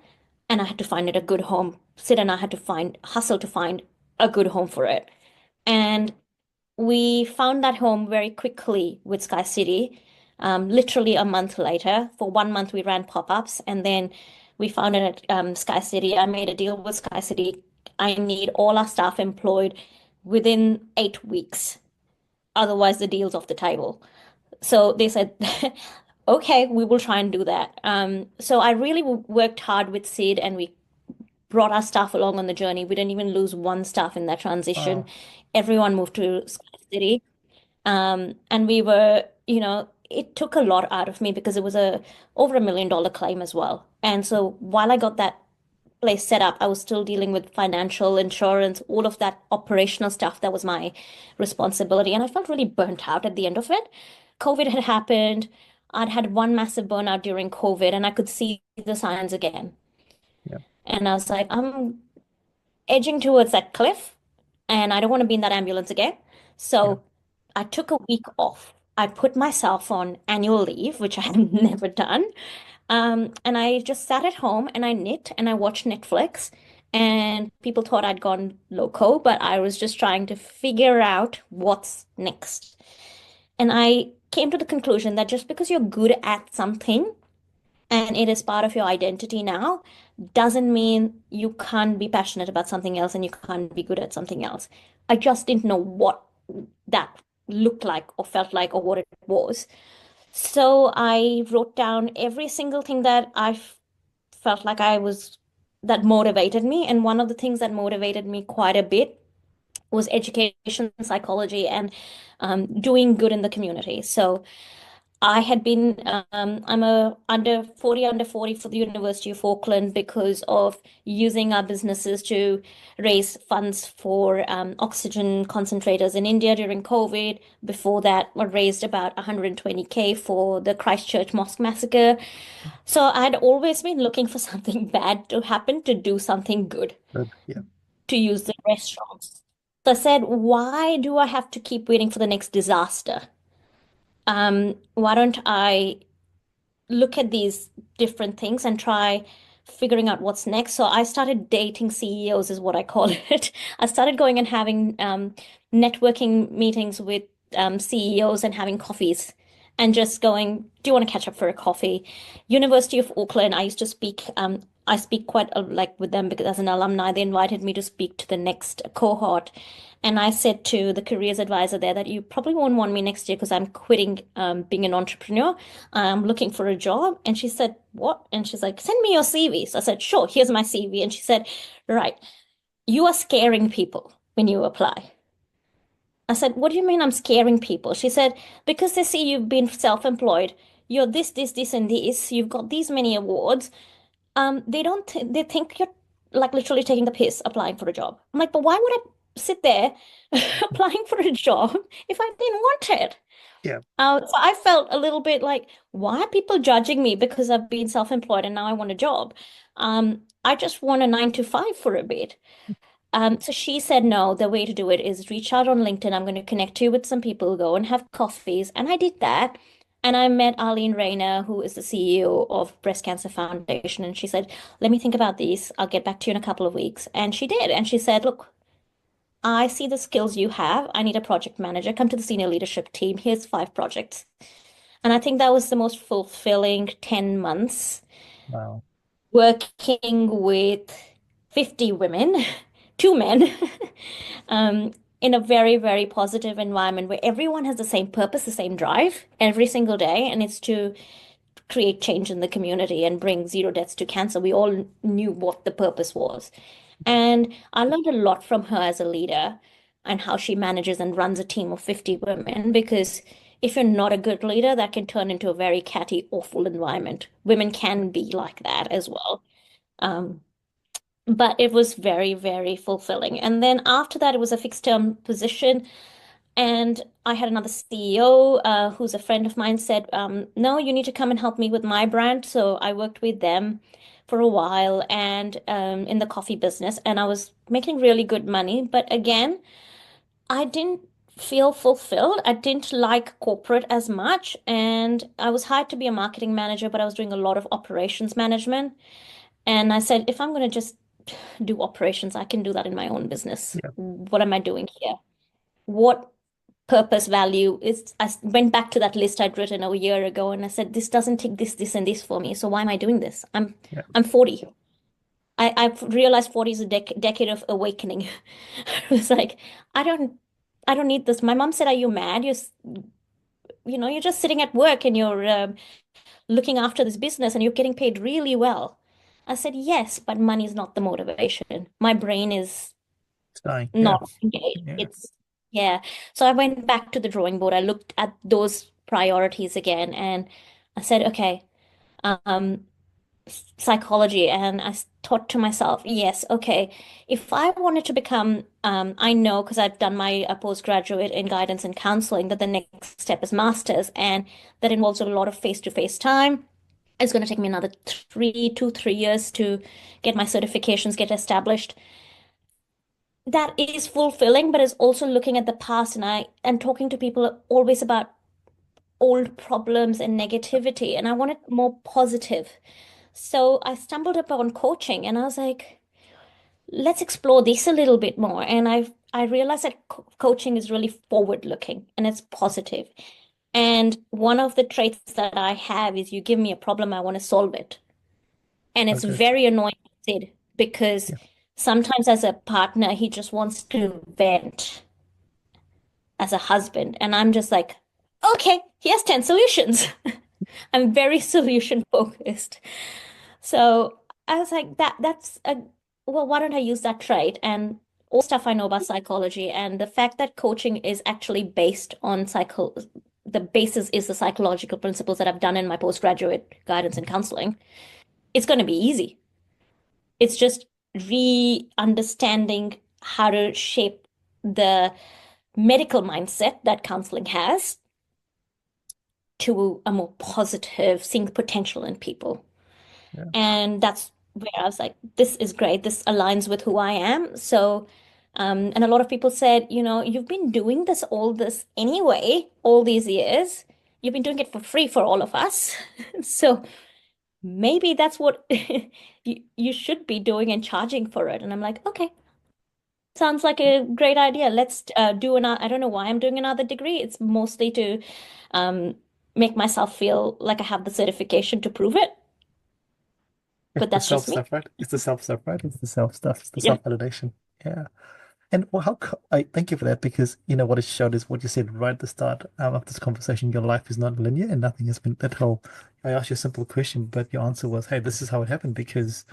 and I had to find it a good home. Sid and I had to hustle to find a good home for it. And we found that home very quickly with Sky City. Literally a month later, for 1 month, we ran pop-ups, and then we found it at Sky City. I made a deal with Sky City. I need all our staff employed within 8 weeks. Otherwise, the deal's off the table. So they said, okay, we will try and do that. So I really worked hard with Sid and we brought our staff along on the journey. We didn't even lose one staff in that transition. Wow. Everyone moved to Sky City. And we were, it took a lot out of me because it was over $1 million claim as well. And so while I got that place set up, I was still dealing with financial insurance, all of that operational stuff. That was my responsibility. And I felt really burnt out at the end of it. COVID had happened. I'd had one massive burnout during COVID, and I could see the signs again. Yeah. And I was like, I'm edging towards that cliff, and I don't want to be in that ambulance again. Yeah. So I took a week off. I put myself on annual leave, which I had never done. And I just sat at home and I knit and I watched Netflix. And people thought I'd gone loco, but I was just trying to figure out what's next. And I came to the conclusion that just because you're good at something and it is part of your identity now, doesn't mean you can't be passionate about something else and you can't be good at something else. I just didn't know what that looked like or felt like or what it was. So I wrote down every single thing that felt like that motivated me. And one of the things that motivated me quite a bit was education, psychology, and doing good in the community. So I had been, I'm a under 40 for the University of Auckland because of using our businesses to raise funds for oxygen concentrators in India during COVID. Before that, I raised about 120K for the Christchurch Mosque massacre. So I'd always been looking for something bad to happen to do something good, Good. Yeah. to use the restaurants. So I said, why do I have to keep waiting for the next disaster? Why don't I look at these different things and try figuring out what's next? So I started dating CEOs, is what I call it. I started going and having networking meetings with CEOs and having coffees and just going, do you want to catch up for a coffee? University of Auckland, I speak quite like with them because as an alumni, they invited me to speak to the next cohort. And I said to the careers advisor there that you probably won't want me next year because I'm quitting being an entrepreneur. I'm looking for a job. And she said, what? And she's like, send me your CV. So I said, sure, here's my CV. And she said, right, you are scaring people when you apply. I said, what do you mean I'm scaring people? She said, because they see you've been self-employed, you're this, and this, you've got these many awards. They don't th they think you're like literally taking the piss applying for a job. I'm like, but why would I sit there applying for a job if I didn't want it? Yeah. So I felt a little bit like, why are people judging me because I've been self-employed and now I want a job? I just want a 9 to 5 for a bit. So she said, no, the way to do it is reach out on LinkedIn. I'm going to connect you with some people, go and have coffees. And I did that. And I met Arlene Rayner, who is the CEO of Breast Cancer Foundation. And she said, let me think about these. I'll get back to you in a couple of weeks. And she did. And she said, look, I see the skills you have. I need a project manager. Come to the senior leadership team. Here's 5 projects. And I think that was the most fulfilling 10 months Wow. working with 50 women, 2 men, in a very, very positive environment where everyone has the same purpose, the same drive every single day, and it's to create change in the community and bring zero deaths to cancer. We all knew what the purpose was. And I learned a lot from her as a leader and how she manages and runs a team of 50 women because if you're not a good leader, that can turn into a very catty, awful environment. Women can be like that as well. Um, but it was very, very fulfilling. And then after that, it was a fixed term position. And I had another CEO who's a friend of mine said, no, you need to come and help me with my brand. So I worked with them for a while and in the coffee business, and I was making really good money. But again, I didn't feel fulfilled. I didn't like corporate as much. And I was hired to be a marketing manager, but I was doing a lot of operations management. And I said, if I'm going to just do operations, I can do that in my own business. Yeah. What am I doing here? What purpose value is? I went back to that list I'd written a year ago and I said, this doesn't tick this, and this for me. So why am I doing this? Yeah. I'm 40. I've realized 40 is a decade of awakening. It's like, I don't need this. My mom said, are you mad? You're just sitting at work and you're looking after this business and you're getting paid really well. I said, yes, but money is not the motivation. My brain is It's dying. Yeah. not engaged. Yeah. Yeah. So I went back to the drawing board. I looked at those priorities again and I said, okay, um, psychology. And thought to myself, yes, okay, if I wanted to become, I know because I've done my postgraduate in guidance and counseling that the next step is master's, and that involves a lot of face-to-face time. It's going to take me another 3 years to get my certifications, get established. That is fulfilling, but it's also looking at the past, and I and talking to people always about old problems and negativity, and I wanted more positive. So I stumbled upon coaching, and I was like, let's explore this a little bit more. And I realized that coaching is really forward looking and it's positive. And one of the traits that I have is you give me a problem, I want to solve it. And it's Okay. very annoying, Sid, because Yeah. sometimes as a partner, he just wants to vent as a husband. And I'm just like, okay, here's 10 solutions. I'm very solution focused. So I was like, that's a well, why don't I use that trait and all stuff I know about psychology and the fact that coaching is actually based on the basis is the psychological principles that I've done in my postgraduate guidance and counseling. It's going to be easy. It's just re-understanding how to shape the medical mindset that counseling has to a more positive, seeing potential in people. Yeah. And that's where I was like, this is great. This aligns with who I am. So, and a lot of people said, you've been doing this anyway, all these years. You've been doing it for free for all of us. So maybe that's what you should be doing and charging for it. And I'm like, okay, sounds like a great idea. Let's do another. I don't know why I'm doing another degree. It's mostly to um, make myself feel like I have the certification to prove it. It's But the that's self just me. stuff, right? It's the self stuff, right? It's the self stuff. It's the Yeah. self validation. Yeah. And well, I thank you for that because what it showed is what you said right at the start of this conversation. Your life is not linear, and nothing has been that whole. I asked you a simple question, but your answer was, "Hey, this is how it happened." Because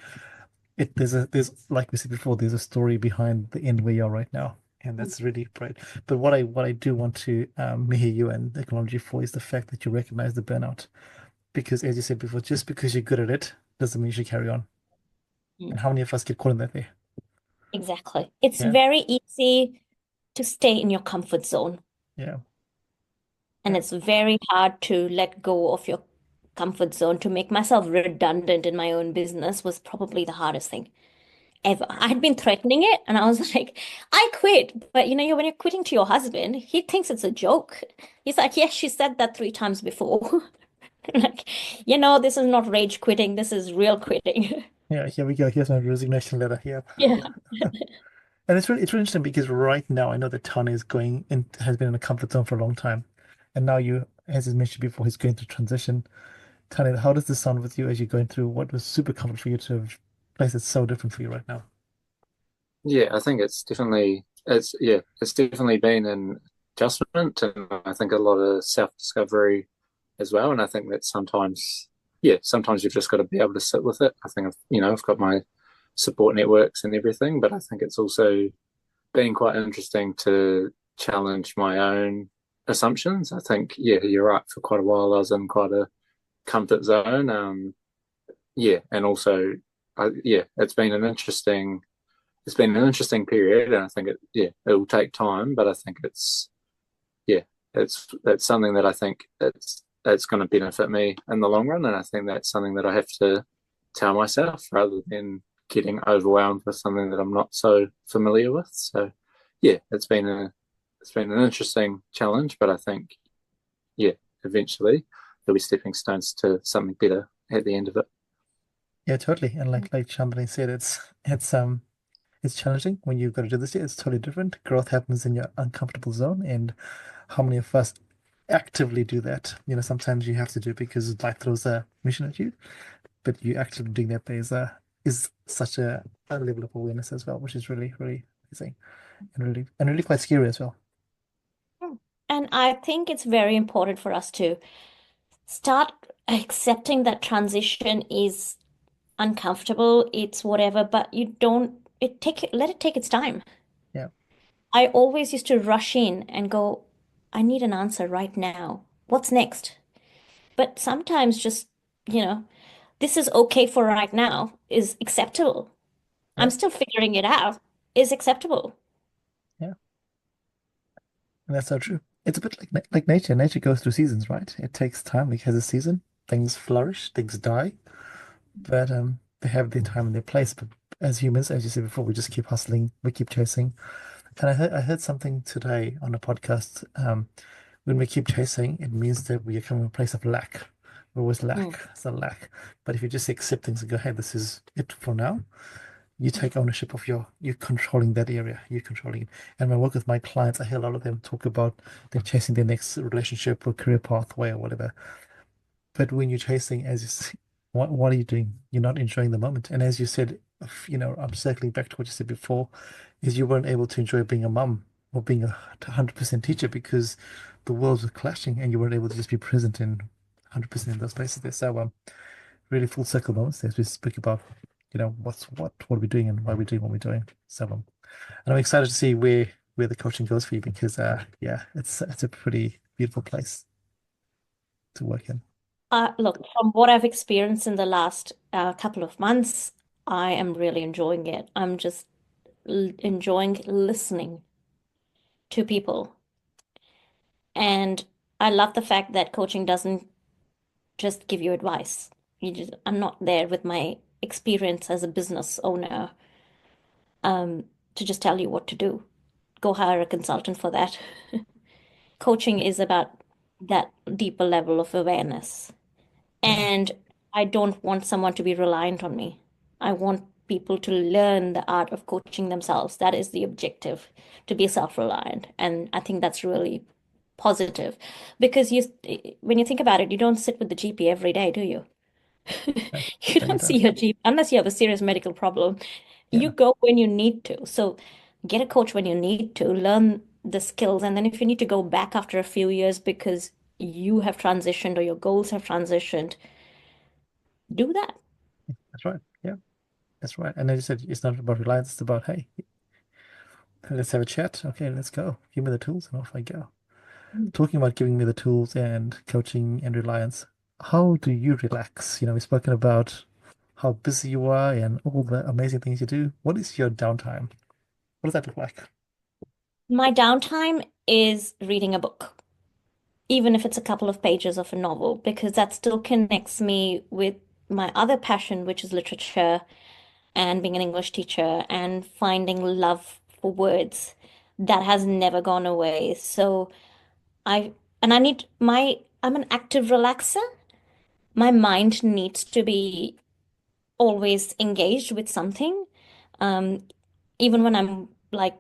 there's like we said before, there's a story behind the end where you are right now, and that's really great. But what I do want to hear you and acknowledge you for is the fact that you recognize the burnout. Because as you said before, just because you're good at it doesn't mean you should carry on. Mm. And how many of us get caught in that there? Exactly. It's Yeah, very easy to stay in your comfort zone, yeah, and yeah. it's very hard to let go of your comfort zone. To make myself redundant in my own business was probably the hardest thing ever. I'd been threatening it, and I was like, I quit. But when you're quitting to your husband, he thinks it's a joke. He's like, yes, she said that 3 times before. Like, this is not rage quitting, this is real quitting. Yeah, here we go. Here's my resignation letter. Yeah. Yeah. And it's really interesting because right now I know that Tony is going and has been in a comfort zone for a long time. And now as I mentioned before, he's going through transition. Tony, how does this sound with you as you're going through what was super comfortable for you to have place that's so different for you right now? Yeah, I think it's definitely been an adjustment, and I think a lot of self discovery as well. And I think that sometimes you've just got to be able to sit with it. I think I've got my support networks and everything, but I think it's also been quite interesting to challenge my own assumptions. I think, yeah, you're right. For quite a while, I was in quite a comfort zone. Yeah, and also, yeah, it's been an interesting period, and I think it will take time, but I think yeah, it's something that I think it's going to benefit me in the long run, and I think that's something that I have to tell myself rather than getting overwhelmed with something that I'm not so familiar with. So, yeah, it's been an interesting challenge, but I think yeah, eventually there'll be stepping stones to something better at the end of it. Yeah, totally. And like Chandni said, it's challenging when you've got to do this. It's totally different. Growth happens in your uncomfortable zone, and how many of us actively do that? Sometimes you have to do it because life throws a mission at you, but you actually doing that is such a level of awareness as well, which is really, really amazing and really quite scary as well. And I think it's very important for us to start accepting that transition is uncomfortable, it's whatever, but you don't let it take its time. Yeah. I always used to rush in and go, I need an answer right now. What's next? But sometimes just, you know, this is okay for right now is acceptable. I'm Yeah, still figuring it out is acceptable. yeah, and that's so true. It's a bit like nature. Nature goes through seasons, right? It takes time. It has a season. Things flourish, things die, but they have their time and their place. But as humans, as you said before, we just keep hustling, we keep chasing. And I heard something today on a podcast. When we keep chasing, it means that we are coming from a place of lack. We always Mm. lack. It's a lack. But if you just accept things and go, hey, this is it for now, you take ownership of you're controlling that area. You're controlling it. And when I work with my clients, I hear a lot of them talk about they're chasing their next relationship or career pathway or whatever. But when you're chasing, as you say, what are you doing? You're not enjoying the moment. And as you said, I'm circling back to what you said before, is you weren't able to enjoy being a mum or being a 100% teacher because the worlds were clashing and you weren't able to just be present in 100% in those places there. So really full circle moments as we speak about, what are we doing and why we're doing what we're doing. So and I'm excited to see where the coaching goes for you because yeah, it's a pretty beautiful place to work in. Look, from what I've experienced in the last couple of months, I am really enjoying it. I'm just l enjoying listening to people. And I love the fact that coaching doesn't just give you advice. I'm not there with my experience as a business owner to just tell you what to do. Go hire a consultant for that. Coaching is about that deeper level of awareness. Yeah, And I don't want someone to be reliant on me. I want people to learn the art of coaching themselves. That is the objective, to be self-reliant. And I think that's really positive because when you think about it, you don't sit with the GP every day, do you? no, You no, you don't see don't. your GP unless you have a serious medical problem. You Yeah, go when you need to. So get a coach when you need to, learn the skills. And then if you need to go back after a few years because you have transitioned or your goals have transitioned, do that. that's right. Yeah, that's right. And as you said, it's not about reliance. It's about, hey, let's have a chat. Okay, let's go. Give me the tools and off I go. Talking about giving me the tools and coaching and reliance, how do you relax? We've spoken about how busy you are and all the amazing things you do. What is your downtime? What does that look like? My downtime is reading a book, even if it's a couple of pages of a novel, because that still connects me with my other passion, which is literature and being an English teacher and finding love for words that has never gone away. So I, and I need I'm an active relaxer. My mind needs to be always engaged with something. Um, Even when I'm like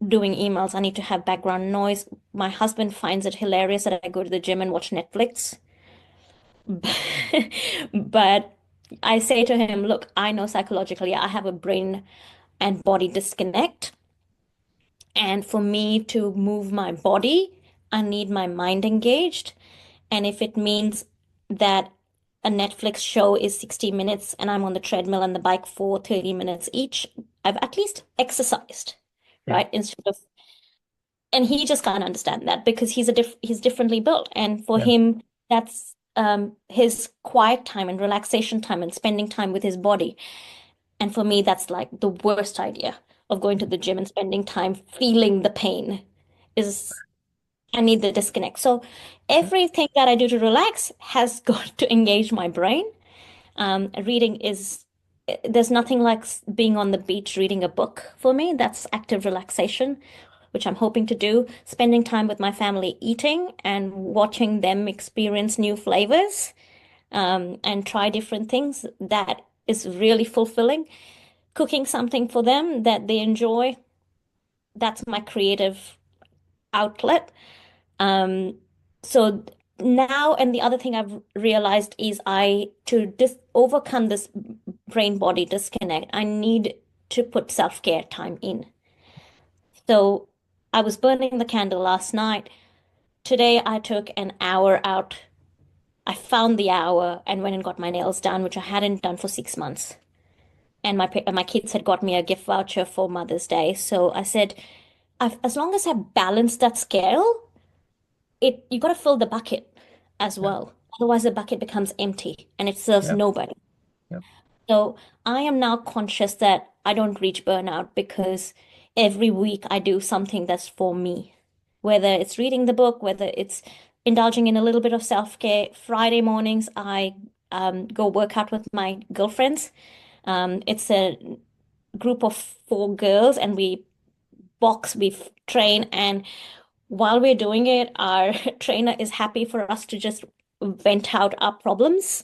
doing emails, I need to have background noise. My husband finds it hilarious that I go to the gym and watch Netflix. But I say to him, look, I know psychologically I have a brain and body disconnect. And for me to move my body, I need my mind engaged. And if it means that a Netflix show is 60 minutes and I'm on the treadmill and the bike for 30 minutes each, I've at least exercised, Yeah, right? Instead of, and he just can't understand that because he's differently built. And for yeah, him, that's his quiet time and relaxation time and spending time with his body. And for me, that's like the worst idea of going to the gym and spending time feeling the pain is I need the disconnect. So yeah, everything that I do to relax has got to engage my brain. Reading is, there's nothing like being on the beach reading a book for me. That's active relaxation, which I'm hoping to do. Spending time with my family eating and watching them experience new flavors, and try different things. That is really fulfilling. Cooking something for them that they enjoy. That's my creative outlet. Um, so now, and the other thing I've realized is to dis overcome this brain body disconnect, I need to put self-care time in. So I was burning the candle last night. Today I took an hour out. I found the hour and went and got my nails done, which I hadn't done for 6 months. And my kids had got me a gift voucher for Mother's Day. So I said, as long as I balance that scale, you got to fill the bucket as yeah, well. Otherwise, the bucket becomes empty and it serves yeah. nobody. Yep. So I am now conscious that I don't reach burnout because every week I do something that's for me, whether it's reading the book, whether it's indulging in a little bit of self-care. Friday mornings, I go work out with my girlfriends. It's a group of four girls, and we train. And while we're doing it, our trainer is happy for us to just vent out our problems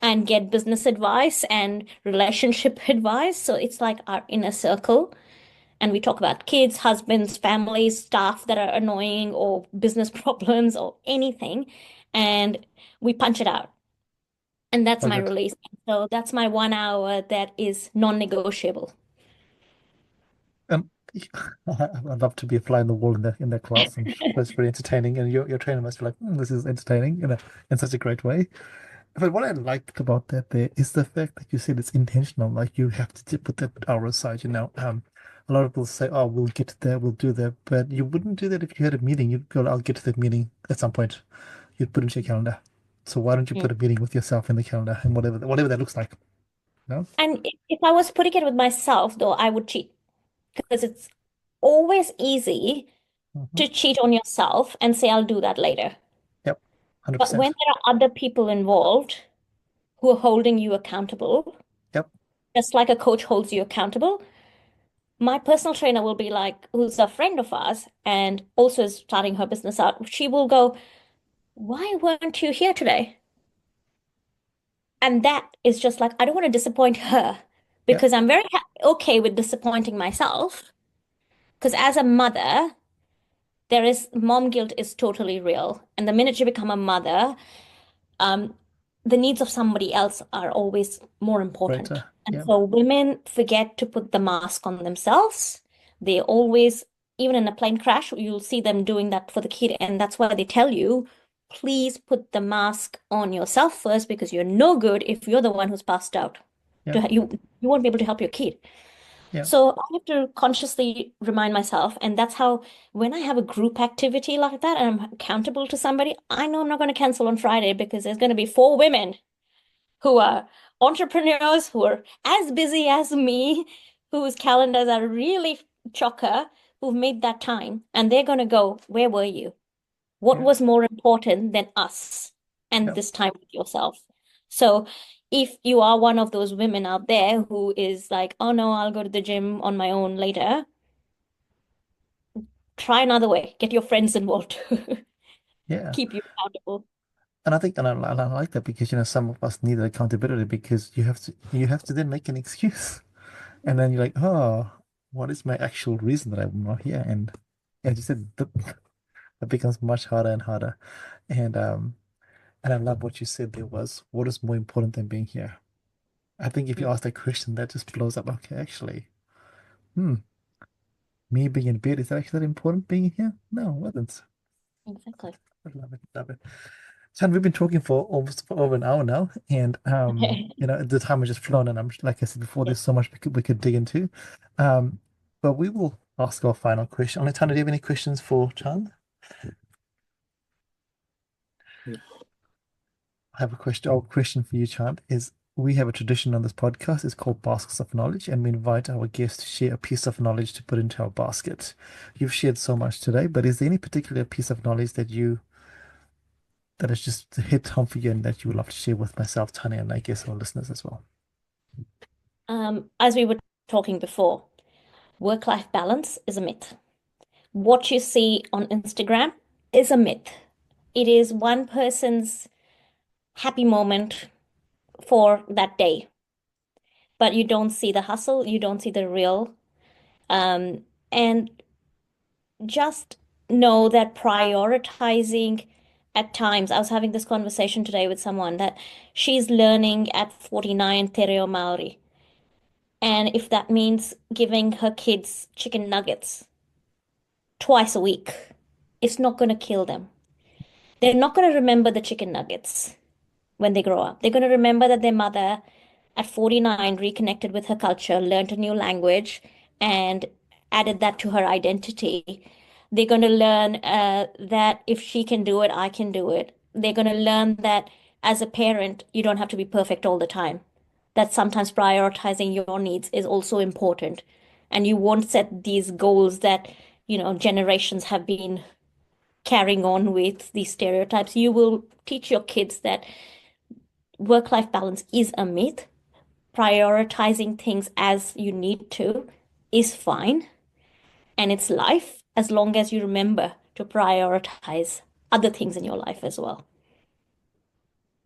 and get business advice and relationship advice. So it's like our inner circle. And we talk about kids, husbands, families, staff that are annoying, or business problems, or anything. And we punch it out. And that's Oh, my good. release. So that's my 1 hour that is non-negotiable. And I'd love to be a fly in the wall in that class. I'm sure it's very entertaining, and your trainer must be like, this is entertaining in such a great way. But what I liked about that there is the fact that you said it's intentional. Like you have to put that hour aside. A lot of people say, "Oh, we'll get to that, we'll do that," but you wouldn't do that if you had a meeting. You'd go, "I'll get to that meeting at some point." You'd put it into your calendar. So why don't you Yeah. put a meeting with yourself in the calendar and whatever that looks like? No? And if I was putting it with myself, though, I would cheat because it's always easy Hmm. to cheat on yourself and say, I'll do that later. Yep, But when 100%. there are other people involved who are holding you accountable, Yep, just like a coach holds you accountable, my personal trainer will be like, who's a friend of ours and also is starting her business out. She will go, why weren't you here today? And that is just like, I don't want to disappoint her yep, because I'm very ha okay with disappointing myself. Because as a mother, there is mom guilt is totally real. And the minute you become a mother, um, the needs of somebody else are always more important. greater. And Yep, so women forget to put the mask on themselves. They always, even in a plane crash, you'll see them doing that for the kid. And that's why they tell you, please put the mask on yourself first because you're no good if you're the one who's passed out. yep, You won't be able to help your kid. yep, So I have to consciously remind myself, and that's how when I have a group activity like that and I'm accountable to somebody, I know I'm not going to cancel on Friday because there's going to be four women who are entrepreneurs, who are as busy as me, whose calendars are really chocker, who've made that time, and they're going to go, where were you? What yep, was more important than us and yep. this time with yourself? So if you are one of those women out there who is like, oh no, I'll go to the gym on my own later, try another way. Get your friends involved. Yeah. Keep you accountable. And I think, and I like that because some of us need accountability because you have to then make an excuse, and then you're like, oh, what is my actual reason that I'm not here? And as you said, that becomes much harder and harder. And and I love what you said there was, what is more important than being here? I think if you Mm, ask that question, that just blows up. Okay, actually, hmm, me being in bed, is that actually that important being here? No, it wasn't. exactly. I love it, love it. Chan, we've been talking for almost for over an hour now, and the time has just flown, and I'm like I said before, there's so much we could dig into. Um, but we will ask our final question. Tana, do you have any questions for Chan? I have a question. Our question for you, Chant, is we have a tradition on this podcast. It's called Baskets of Knowledge, and we invite our guests to share a piece of knowledge to put into our basket. You've shared so much today, but is there any particular piece of knowledge that has just hit home for you and that you would love to share with myself, Tanya, and I guess our listeners as well? As we were talking before, work-life balance is a myth. What you see on Instagram is a myth. It is one person's happy moment for that day, but you don't see the hustle, you don't see the real. And just know that prioritizing at times, I was having this conversation today with someone that she's learning at 49 Te Reo Maori. And if that means giving her kids chicken nuggets twice a week, it's not going to kill them. They're not going to remember the chicken nuggets when they grow up. They're going to remember that their mother at 49 reconnected with her culture, learned a new language, and added that to her identity. They're going to learn that if she can do it, I can do it. They're going to learn that as a parent, you don't have to be perfect all the time. that sometimes prioritizing your needs is also important. And you won't set these goals that, generations have been carrying on with these stereotypes. You will teach your kids that work-life balance is a myth. Prioritizing things as you need to is fine, and it's life as long as you remember to prioritize other things in your life as well.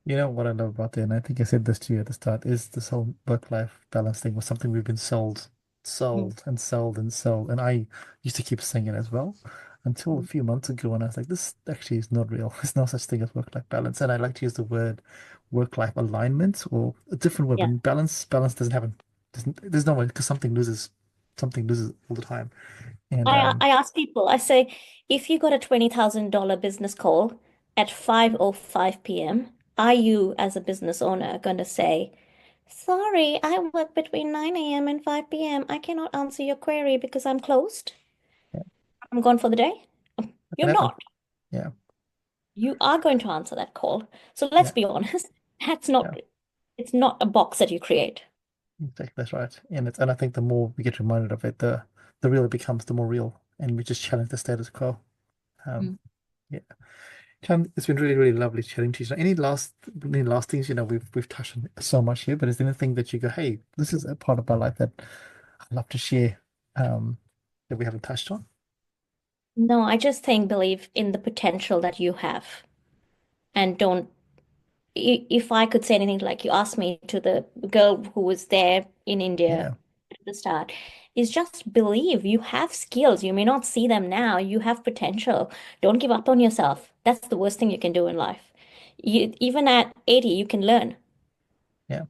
You know what I love about it, and I think I said this to you at the start, is this whole work-life balance thing was something we've been sold, Mm, sold and sold and sold. And I used to keep saying it as well until a mm. few months ago, and I was like, this actually is not real. There's no such thing as work-life balance. And I like to use the word work-life alignment or a different word, Yeah. but balance doesn't happen. There's no way because something loses all the time. And I ask people, I say, if you got a $20,000 business call at 5:05 p.m., are you, as a business owner, going to say, sorry, I work between 9 a.m. and 5 p.m. I cannot answer your query because I'm closed. yeah, I'm gone for the day. that can You're happen. not. Yeah, You are going to answer that call. So let's yeah, be honest. yeah. It's not a box that you create. Exactly, that's right. And I think the more we get reminded of it, the real it becomes, the more real, and we just challenge the status quo. Um, Mm. yeah, Chan, it's been really, really lovely chatting to you. So any last things? We've touched on so much here, but is there anything that you go, hey, this is a part of my life that I'd love to share, that we haven't touched on? No, I just think believe in the potential that you have and don't if I could say anything like you asked me to the girl who was there in India Yeah, at the start, is just believe you have skills. You may not see them now. You have potential. Don't give up on yourself. That's the worst thing you can do in life. Even at 80, you can learn yeah,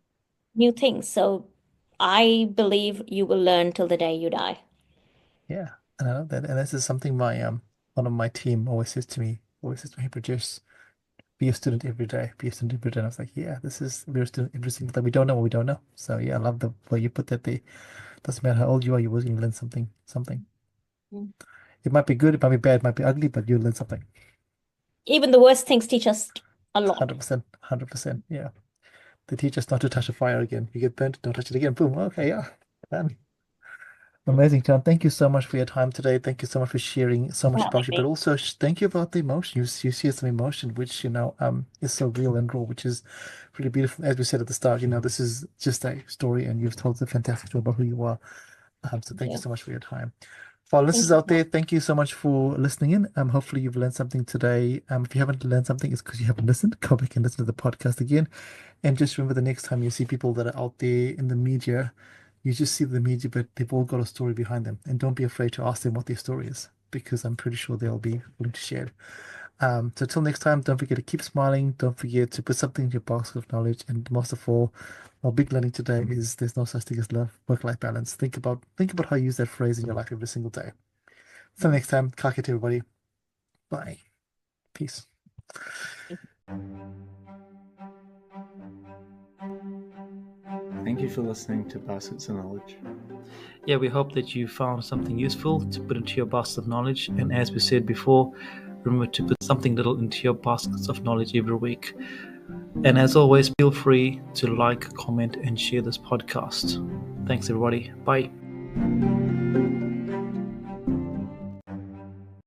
new things. So I believe you will learn till the day you die. yeah. And I love that. And this is something my one of my team always says to me, hey, Prajesh, be a student every day, be a student every day. And I was like, yeah, we're a student every single day. We don't know what we don't know. So yeah, I love the way you put that there. Doesn't matter how old you are, you're always going to learn something. Something. Mm. It might be good, it might be bad, it might be ugly, but you'll learn something. Even the worst things teach us a lot. 100%, 100%. Yeah. They teach us not to touch a fire again. You get burnt, don't touch it again. Boom. Okay, yeah. Done. Amazing, John. Thank you so much for your time today. Thank you so much for sharing so much Yeah, about you, but maybe. also thank you about the emotion. You see some emotion, which is so real and raw, which is really beautiful. As we said at the start, this is just a story, and you've told a fantastic story about who you are. So Thank thank you you. so much for your time. For our listeners Thank you out so much. there, thank you so much for listening in. Hopefully you've learned something today. If you haven't learned something, it's because you haven't listened. Go back and listen to the podcast again. And just remember the next time you see people that are out there in the media, you just see the media, but they've all got a story behind them. And don't be afraid to ask them what their story is, because I'm pretty sure they'll be willing to share it. So till next time, don't forget to keep smiling. Don't forget to put something in your basket of knowledge. And most of all, our big learning today is there's no such thing as love, work-life balance. Think about how you use that phrase in your life every single day. Till next time, ka kite everybody. Bye. Peace. Thank you for listening to Baskets of Knowledge. Yeah, we hope that you found something useful to put into your basket of knowledge. And as we said before, remember to put something little into your baskets of knowledge every week. And as always, feel free to like, comment, and share this podcast. Thanks, everybody. Bye.